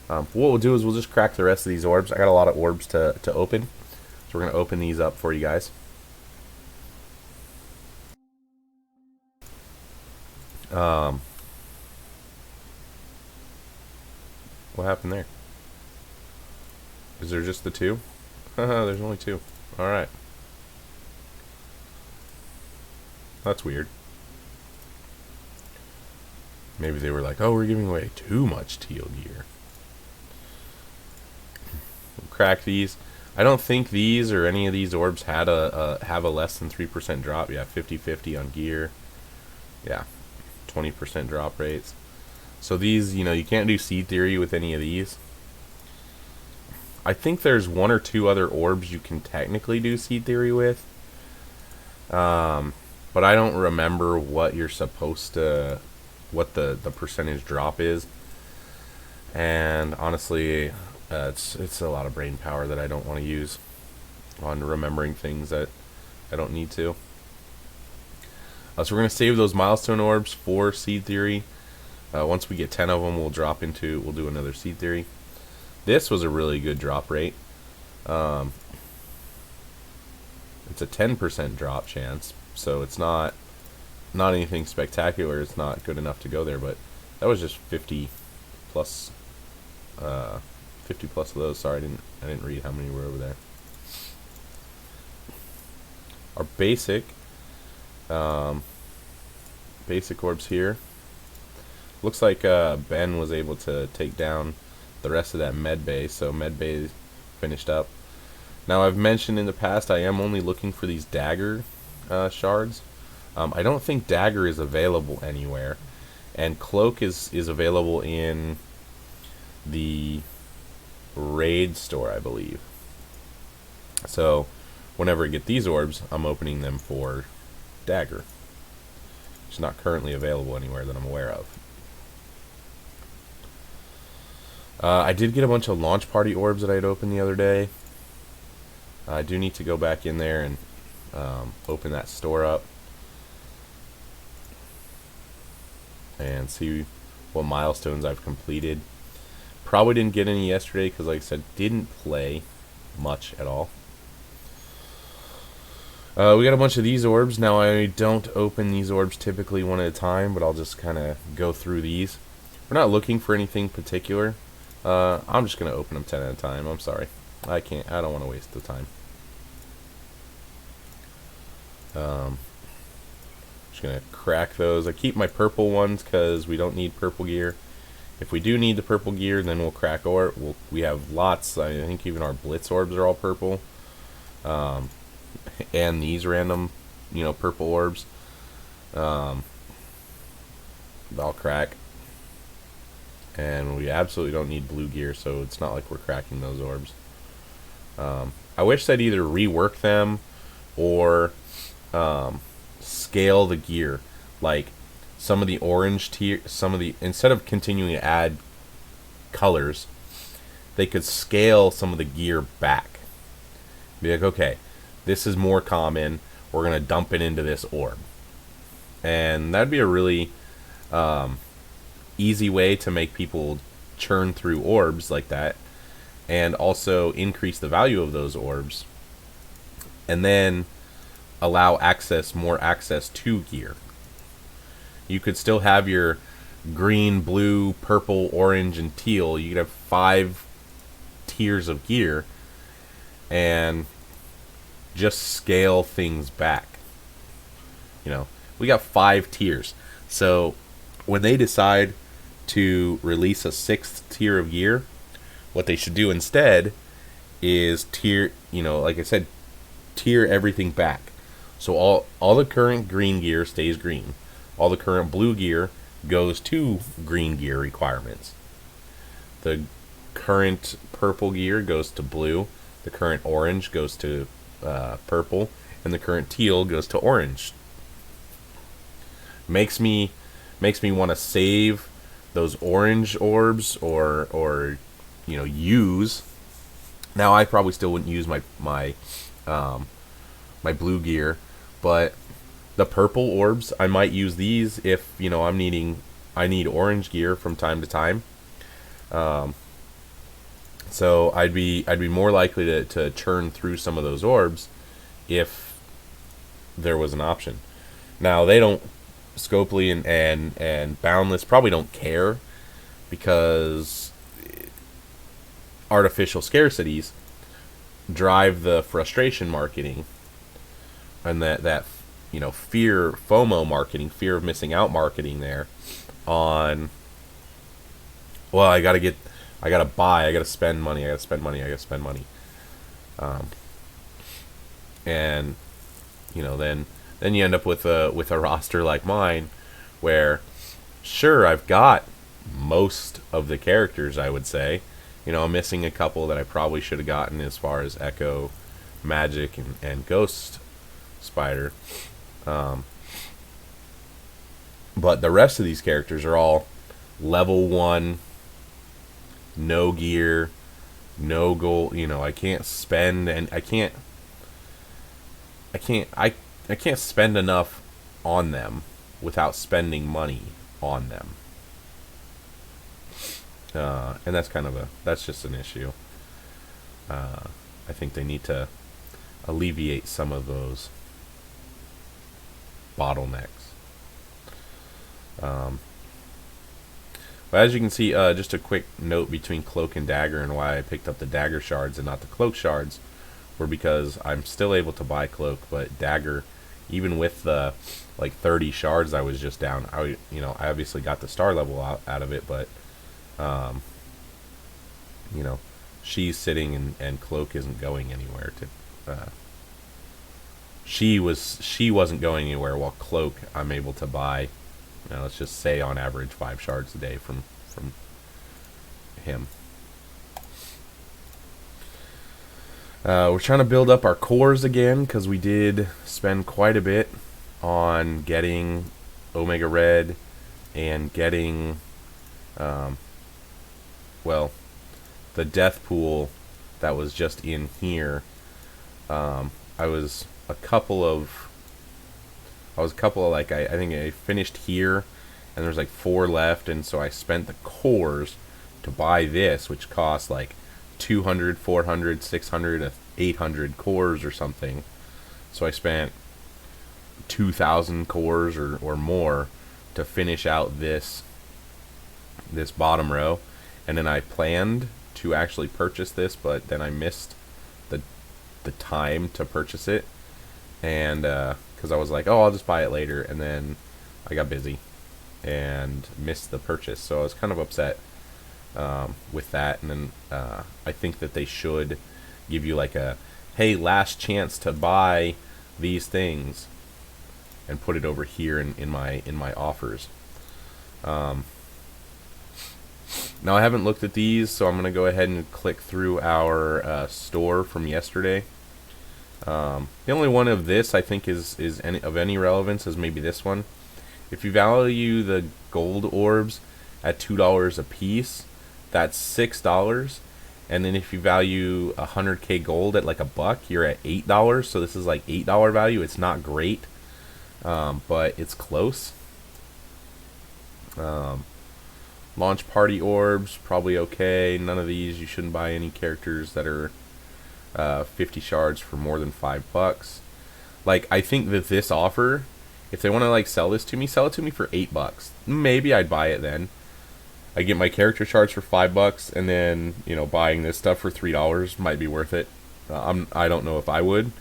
What we'll do is we'll just crack the rest of these orbs. I got a lot of orbs to open, so we're going to open these up for you guys. What happened there? Is there just the two? Haha, there's only two. Alright. That's weird. Maybe they were like, oh, we're giving away too much teal gear. We'll crack these. I don't think these or any of these orbs had have a less than 3% drop. Yeah, 50-50 on gear. Yeah, 20% drop rates. So these, you can't do seed theory with any of these. I think there's one or two other orbs you can technically do seed theory with. But I don't remember what you're supposed to, what the percentage drop is. And honestly, it's a lot of brain power that I don't want to use on remembering things that I don't need to. So we're going to save those milestone orbs for seed theory. Once we get 10 of them, we'll do another seed theory. This was a really good drop rate. It's a 10% drop chance, so it's not anything spectacular. It's not good enough to go there, but that was just 50 plus. 50 plus of those. Sorry, I didn't read how many were over there. Our basic orbs here. Looks like Ben was able to take down the rest of that med bay, so med bay finished up. Now, I've mentioned in the past I am only looking for these dagger shards. I don't think dagger is available anywhere, and cloak is available in the raid store, I believe. So whenever I get these orbs, I'm opening them for dagger. It's not currently available anywhere that I'm aware of. I did get a bunch of launch party orbs that I had opened the other day. I do need to go back in there and open that store up and see what milestones I've completed. Probably didn't get any yesterday because, like I said, didn't play much at all. We got a bunch of these orbs. Now, I don't open these orbs typically one at a time, but I'll just kind of go through these. We're not looking for anything particular. I'm just going to open them 10 at a time. I'm sorry. I don't want to waste the time. Just going to crack those. I keep my purple ones because we don't need purple gear. If we do need the purple gear, then we'll crack ore. We have lots. I think even our blitz orbs are all purple. And these random, purple orbs. I'll crack. And we absolutely don't need blue gear, so it's not like we're cracking those orbs. I wish they'd either rework them or scale the gear. Like some of the orange tier, instead of continuing to add colors, they could scale some of the gear back. Be like, okay, this is more common. We're going to dump it into this orb. And that'd be a really easy way to make people churn through orbs like that, and also increase the value of those orbs, and then allow more access to gear. You could still have your green, blue, purple, orange, and teal. You could have 5 tiers of gear and just scale things back. We got 5 tiers. So when they decide to release a 6th tier of gear, what they should do instead is tier, like I said, tier everything back. So all the current green gear stays green. All the current blue gear goes to green gear requirements. The current purple gear goes to blue. The current orange goes to purple. And the current teal goes to orange. Makes me want to save those orange orbs or use. Now, I probably still wouldn't use my blue gear, but the purple orbs, I might use these if I need orange gear from time to time. So I'd be more likely to churn through some of those orbs if there was an option. Now, they don't, Scopely and Boundless probably don't care, because artificial scarcities drive the frustration marketing, and that fear, FOMO marketing, fear of missing out marketing there on, well, I gotta buy, I gotta spend money, I gotta spend money, I gotta spend money. And then you end up with a roster like mine, where sure, I've got most of the characters, I would say. I'm missing a couple that I probably should have gotten, as far as Echo, Magic, and Ghost Spider. But the rest of these characters are all level 1, no gear, no gold. I can't spend, and I can't spend enough on them without spending money on them. And that's just an issue. I think they need to alleviate some of those bottlenecks. But as you can see, just a quick note between Cloak and Dagger, and why I picked up the Dagger shards and not the Cloak shards, were because I'm still able to buy Cloak, but Dagger, even with the 30 shards I was just down, I obviously got the star level out of it, but she's sitting, and Cloak isn't going anywhere. She wasn't going anywhere, while Cloak I'm able to buy, let's just say on average 5 shards a day from him. We're trying to build up our cores again, because we did spend quite a bit on getting Omega Red and getting the death pool that was just in here. I was a couple of I think I finished here, and there's 4 left, and so I spent the cores to buy this, which cost 200, 400, 600, 800 cores or something. So I spent 2,000 cores or more to finish out this bottom row, and then I planned to actually purchase this, but then I missed the time to purchase it, and because I was like, oh, I'll just buy it later, and then I got busy and missed the purchase, so I was kind of upset with that. And then I think that they should give you a, hey, last chance to buy these things, and put it over here in my offers. Now I haven't looked at these, so I'm going to go ahead and click through our store from yesterday. The only one of this I think is of any relevance is maybe this one. If you value the gold orbs at $2 a piece, that's $6. And then if you value 100k gold at $1, you're at $8. So this is $8 value. It's not great, but it's close. Launch party orbs, probably okay. None of these. You shouldn't buy any characters that are 50 shards for more than $5. I think that this offer, if they want to sell this to me, sell it to me for $8. Maybe I'd buy it then. I get my character shards for $5, and then buying this stuff for $3 might be worth it. I don't know if I would,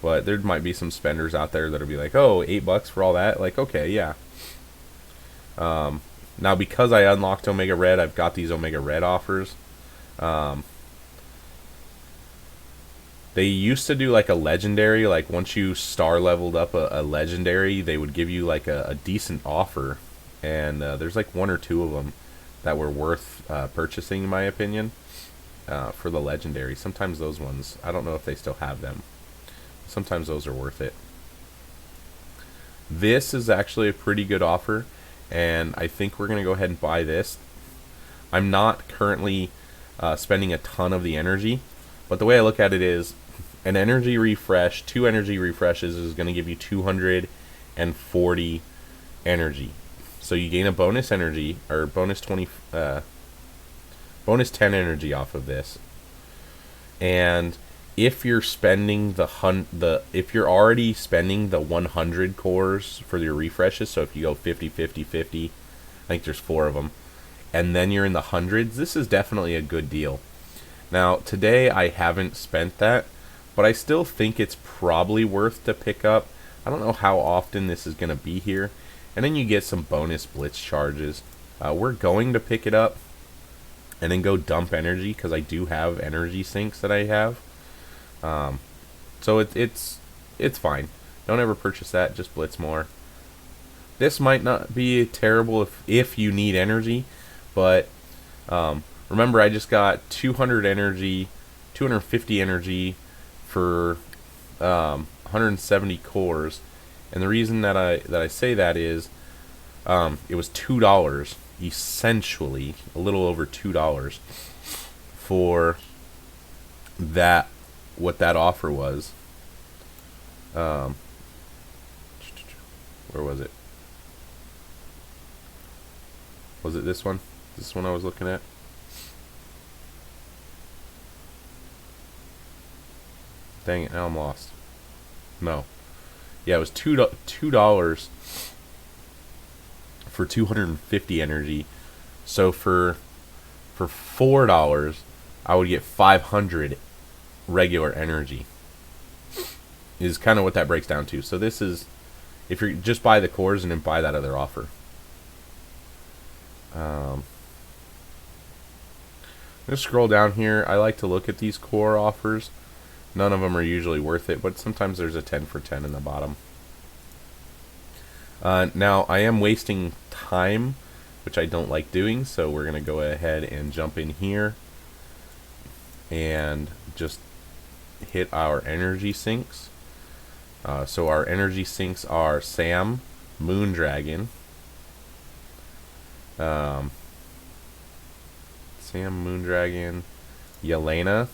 but there might be some spenders out there that'll be like, oh, $8 for all that. Okay, yeah. Now, because I unlocked Omega Red, I've got these Omega Red offers. They used to do a legendary, once you star leveled up a legendary, they would give you a decent offer, and there's 1 or 2 of them that were worth purchasing, in my opinion, for the legendary. Sometimes those ones, I don't know if they still have them. Sometimes those are worth it. This is actually a pretty good offer, and I think we're going to go ahead and buy this. I'm not currently spending a ton of the energy, but the way I look at it is an energy refresh, 2 energy refreshes is going to give you 240 energy. So you gain a bonus energy, or bonus 10 energy off of this. And if you're spending if you're already spending the 100 cores for your refreshes, so if you go 50, 50, 50, I think there's 4 of them, and then you're in the hundreds, this is definitely a good deal. Now, today I haven't spent that, but I still think it's probably worth to pick up. I don't know how often this is going to be here. And then you get some bonus blitz charges. We're going to pick it up and then go dump energy, because I do have energy sinks that I have. So it's fine. Don't ever purchase that, just blitz more. This might not be terrible if you need energy, but remember, I just got 200 energy, 250 energy for 170 cores, and the reason that I say that is it was $2, essentially a little over $2 for that, what that offer was. Where was it? Was it this one? This one I was looking at? Dang it, now I'm lost. No. Yeah, it was $2 for 250 energy. So for $4, I would get 500 regular energy. Is kind of what that breaks down to. So this is, if you just buy the cores and then buy that other offer. I'm going to scroll down here. I like to look at these core offers. None of them are usually worth it, but sometimes there's a 10 for 10 in the bottom. Now, I am wasting time, which I don't like doing, so we're going to go ahead and jump in here and just hit our energy sinks. So our energy sinks are Sam, Moondragon, Sam, Moondragon, Yelena,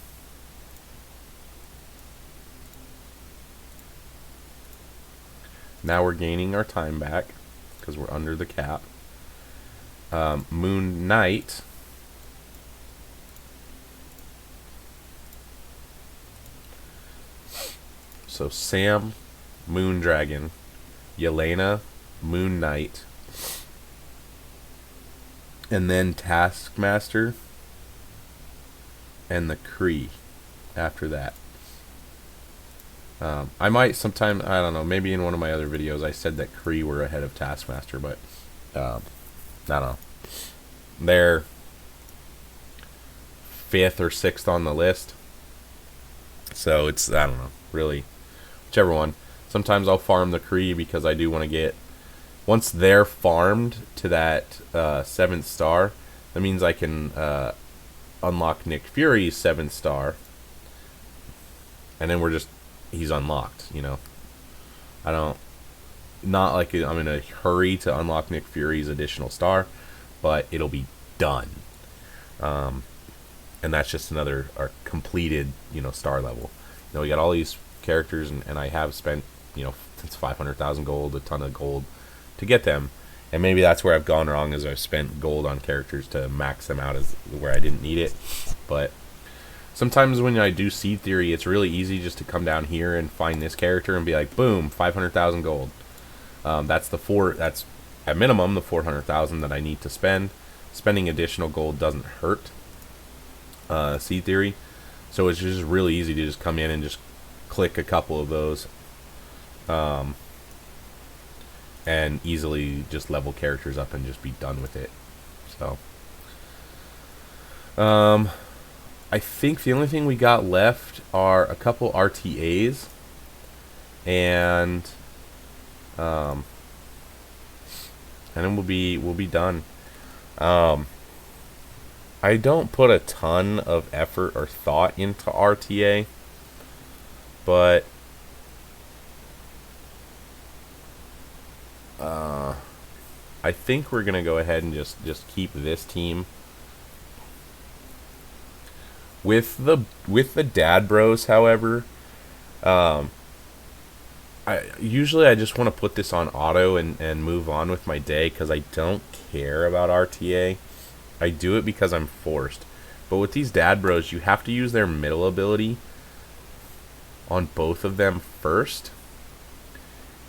now we're gaining our time back because we're under the cap. Moon Knight, so Sam, Moondragon, Yelena, Moon Knight, and then Taskmaster and the Kree after that. I might sometime, I don't know, maybe in one of my other videos I said that Kree were ahead of Taskmaster, but I don't know. They're 5th or 6th on the list. So it's, I don't know, really, whichever one. Sometimes I'll farm the Kree because I do want to get, once they're farmed to that 7th star, that means I can unlock Nick Fury's 7th star. And then we're just, he's unlocked, you know. I don't, not like I'm in a hurry to unlock Nick Fury's additional star, but it'll be done. And that's just another completed, you know, star level. You know, we got all these characters, and I have spent, you know, since 500,000 gold, a ton of gold to get them. And maybe that's where I've gone wrong, is I've spent gold on characters to max them out as where I didn't need it. But sometimes when I do seed theory, it's really easy just to come down here and find this character and be like, boom, 500,000 gold. That's at minimum the 400,000 that I need to spend. Spending additional gold doesn't hurt seed theory, so it's just really easy to just come in and just click a couple of those, and easily just level characters up and just be done with it. So I think the only thing we got left are a couple RTAs, and then we'll be done. I don't put a ton of effort or thought into RTA, but I think we're gonna go ahead and just keep this team. With the dad bros, however, I just want to put this on auto and move on with my day, because I don't care about RTA. I do it because I'm forced. But with these dad bros, you have to use their middle ability on both of them first.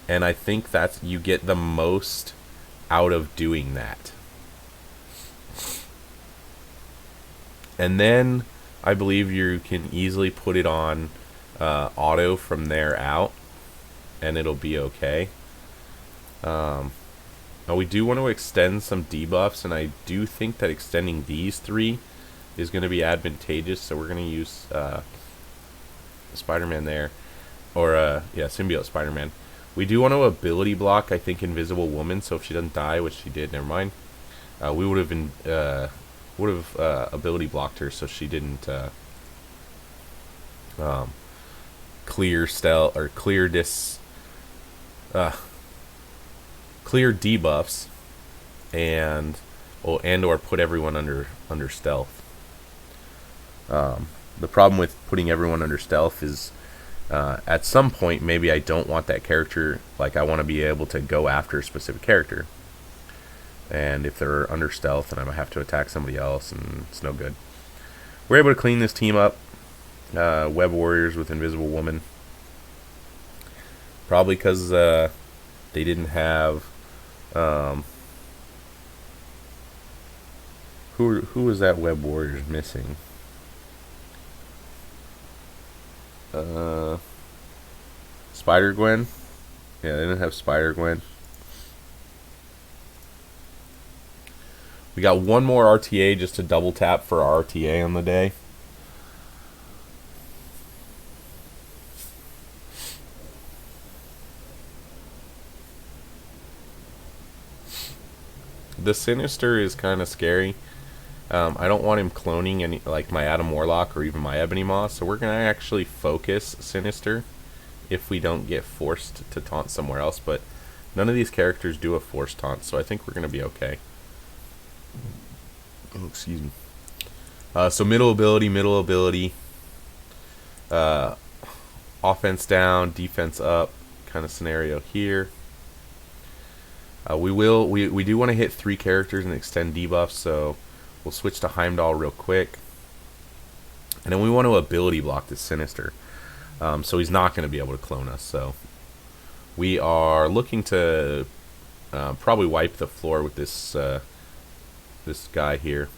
And I think that's, you get the most out of doing that. And then I believe you can easily put it on auto from there out, and it'll be okay. Now we do want to extend some debuffs, and I do think that extending these 3 is going to be advantageous, so we're going to use Spider-Man there, or yeah, Symbiote Spider-Man. We do want to ability block, I think, Invisible Woman, so if she doesn't die, which she did, never mind. We would have ability blocked her so she didn't clear stealth or clear clear debuffs and or put everyone under stealth. The problem with putting everyone under stealth is at some point maybe I don't want that character, like I want to be able to go after a specific character, and if they're under stealth then I might have to attack somebody else, and it's no good. We're able to clean this team up. Web Warriors with Invisible Woman, probably because they didn't have who was that Web Warriors missing? Spider Gwen. Yeah, they didn't have Spider Gwen. We got one more RTA just to double tap for our RTA on the day. The Sinister is kind of scary. I don't want him cloning any, like my Adam Warlock or even my Ebony Maw, so we're going to actually focus Sinister if we don't get forced to taunt somewhere else, but none of these characters do a forced taunt, so I think we're going to be okay. Oh, excuse me. So middle ability, offense down, defense up kind of scenario here. We do want to hit 3 characters and extend debuffs, so we'll switch to Heimdall real quick. And then we want to ability block this Sinister. So he's not going to be able to clone us. So we are looking to probably wipe the floor with this this guy here.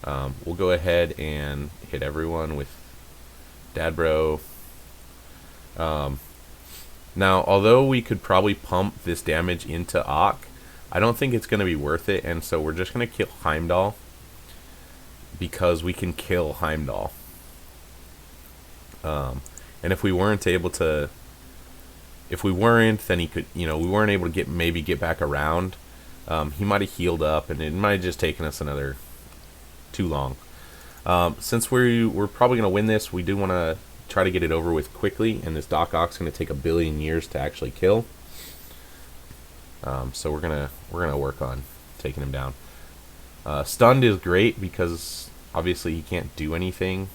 We'll go ahead and hit everyone with Dadbro. Now, although we could probably pump this damage into Ock, I don't think it's going to be worth it, and so we're just going to kill Heimdall because we can kill Heimdall. And if we weren't able to, then he could, we weren't able to get back around. He might have healed up, and it might have just taken us another too long. Since we're probably going to win this, we do want to try to get it over with quickly, and this Doc Ock's going to take 1 billion years to actually kill. So we're gonna work on taking him down. Stunned is great because obviously he can't do anything,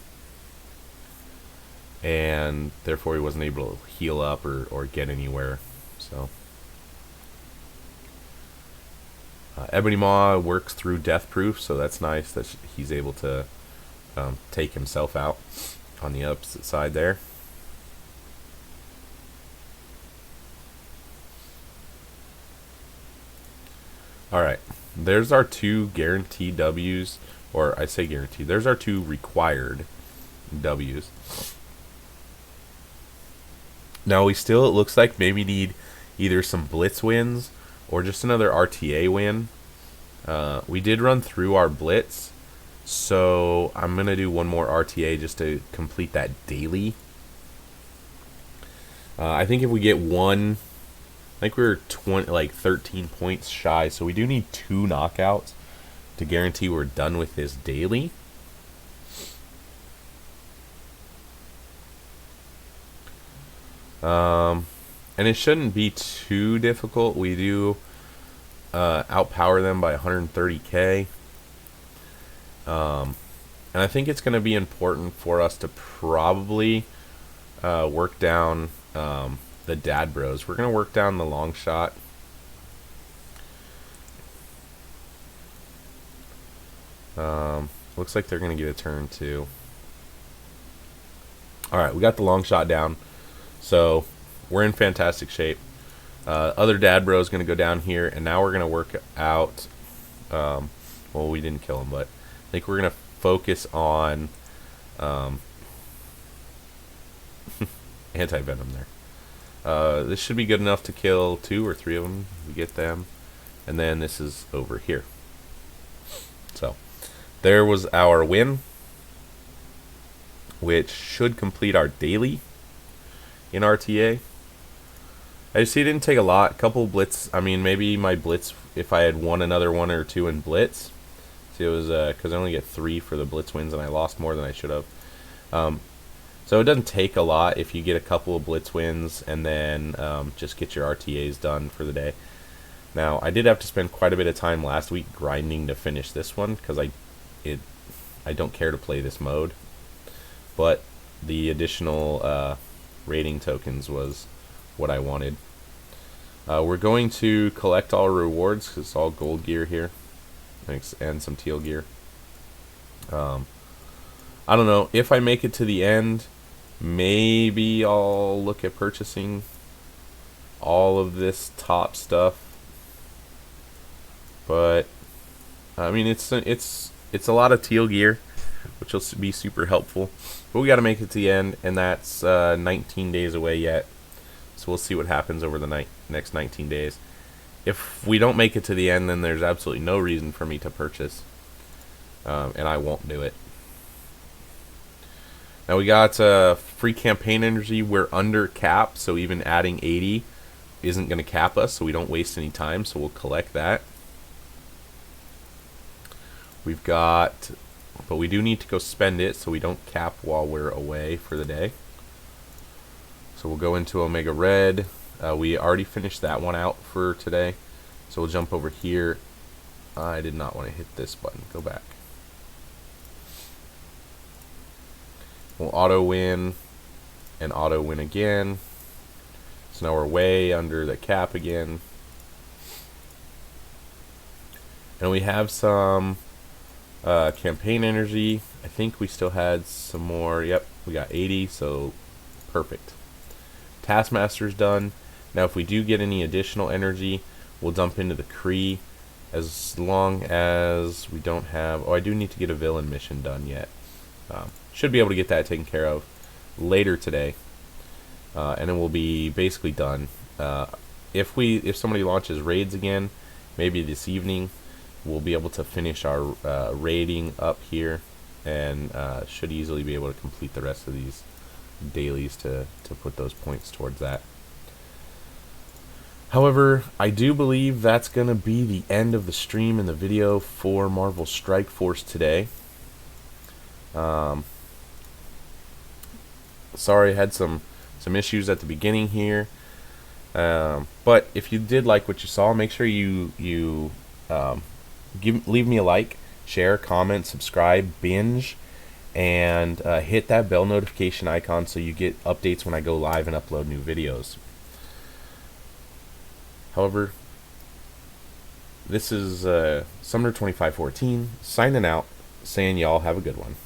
and therefore he wasn't able to heal up or get anywhere. So Ebony Maw works through death proof, so that's nice that he's able to take himself out on the opposite side there. Alright, there's our 2 guaranteed W's, or I say guaranteed, there's our 2 required W's. Now it looks like maybe need either some Blitz wins or just another RTA win. We did run through our Blitz, so I'm going to do one more RTA just to complete that daily. I think if we get one, I think we're 13 points shy, so we do need 2 knockouts to guarantee we're done with this daily. And it shouldn't be too difficult. We do outpower them by 130k. And I think it's going to be important for us to probably work down the Dad Bros. We're going to work down the long shot. Looks like they're going to get a turn too. Alright, we got the long shot down. So we're in fantastic shape. Other Dad Bro is going to go down here, and now we're going to work out. Well, we didn't kill him, but I think we're going to focus on Um, Anti-venom there. This should be good enough to kill 2 or 3 of them. We get them. And then this is over here. So, there was our win, which should complete our daily in RTA. I see it didn't take a lot. A couple blitz. I mean, maybe my blitz, if I had won another 1 or 2 in blitz. See, it was because I only get 3 for the blitz wins, and I lost more than I should have. So it doesn't take a lot if you get a couple of blitz wins and then just get your RTAs done for the day. Now, I did have to spend quite a bit of time last week grinding to finish this one because I don't care to play this mode. But the additional rating tokens was what I wanted. We're going to collect all rewards because it's all gold gear here and some teal gear. I don't know if I make it to the end. Maybe I'll look at purchasing all of this top stuff, but I mean it's a lot of teal gear, which will be super helpful. But we got to make it to the end, and that's 19 days away yet. So we'll see what happens over the next 19 days. If we don't make it to the end, then there's absolutely no reason for me to purchase, and I won't do it. Now we got free campaign energy. We're under cap, so even adding 80 isn't going to cap us, so we don't waste any time, so we'll collect that. We've got, but we do need to go spend it, so we don't cap while we're away for the day. So we'll go into Omega Red. We already finished that one out for today, so we'll jump over here. I did not want to hit this button. Go back. We'll auto win and auto win again. So now we're way under the cap again. And we have some campaign energy. I think we still had some more. Yep, we got 80, so perfect. Taskmaster's done. Now if we do get any additional energy, we'll dump into the Kree, as long as we don't have... Oh, I do need to get a villain mission done yet. Should be able to get that taken care of later today, and then we'll be basically done. If somebody launches raids again, maybe this evening, we'll be able to finish our raiding up here, and should easily be able to complete the rest of these dailies to put those points towards that. However, I do believe that's going to be the end of the stream and the video for Marvel Strike Force today. Sorry, I had some issues at the beginning here, but if you did like what you saw, make sure you leave me a like, share, comment, subscribe, binge, and hit that bell notification icon so you get updates when I go live and upload new videos. However, this is Sumner 2514 signing out, saying y'all have a good one.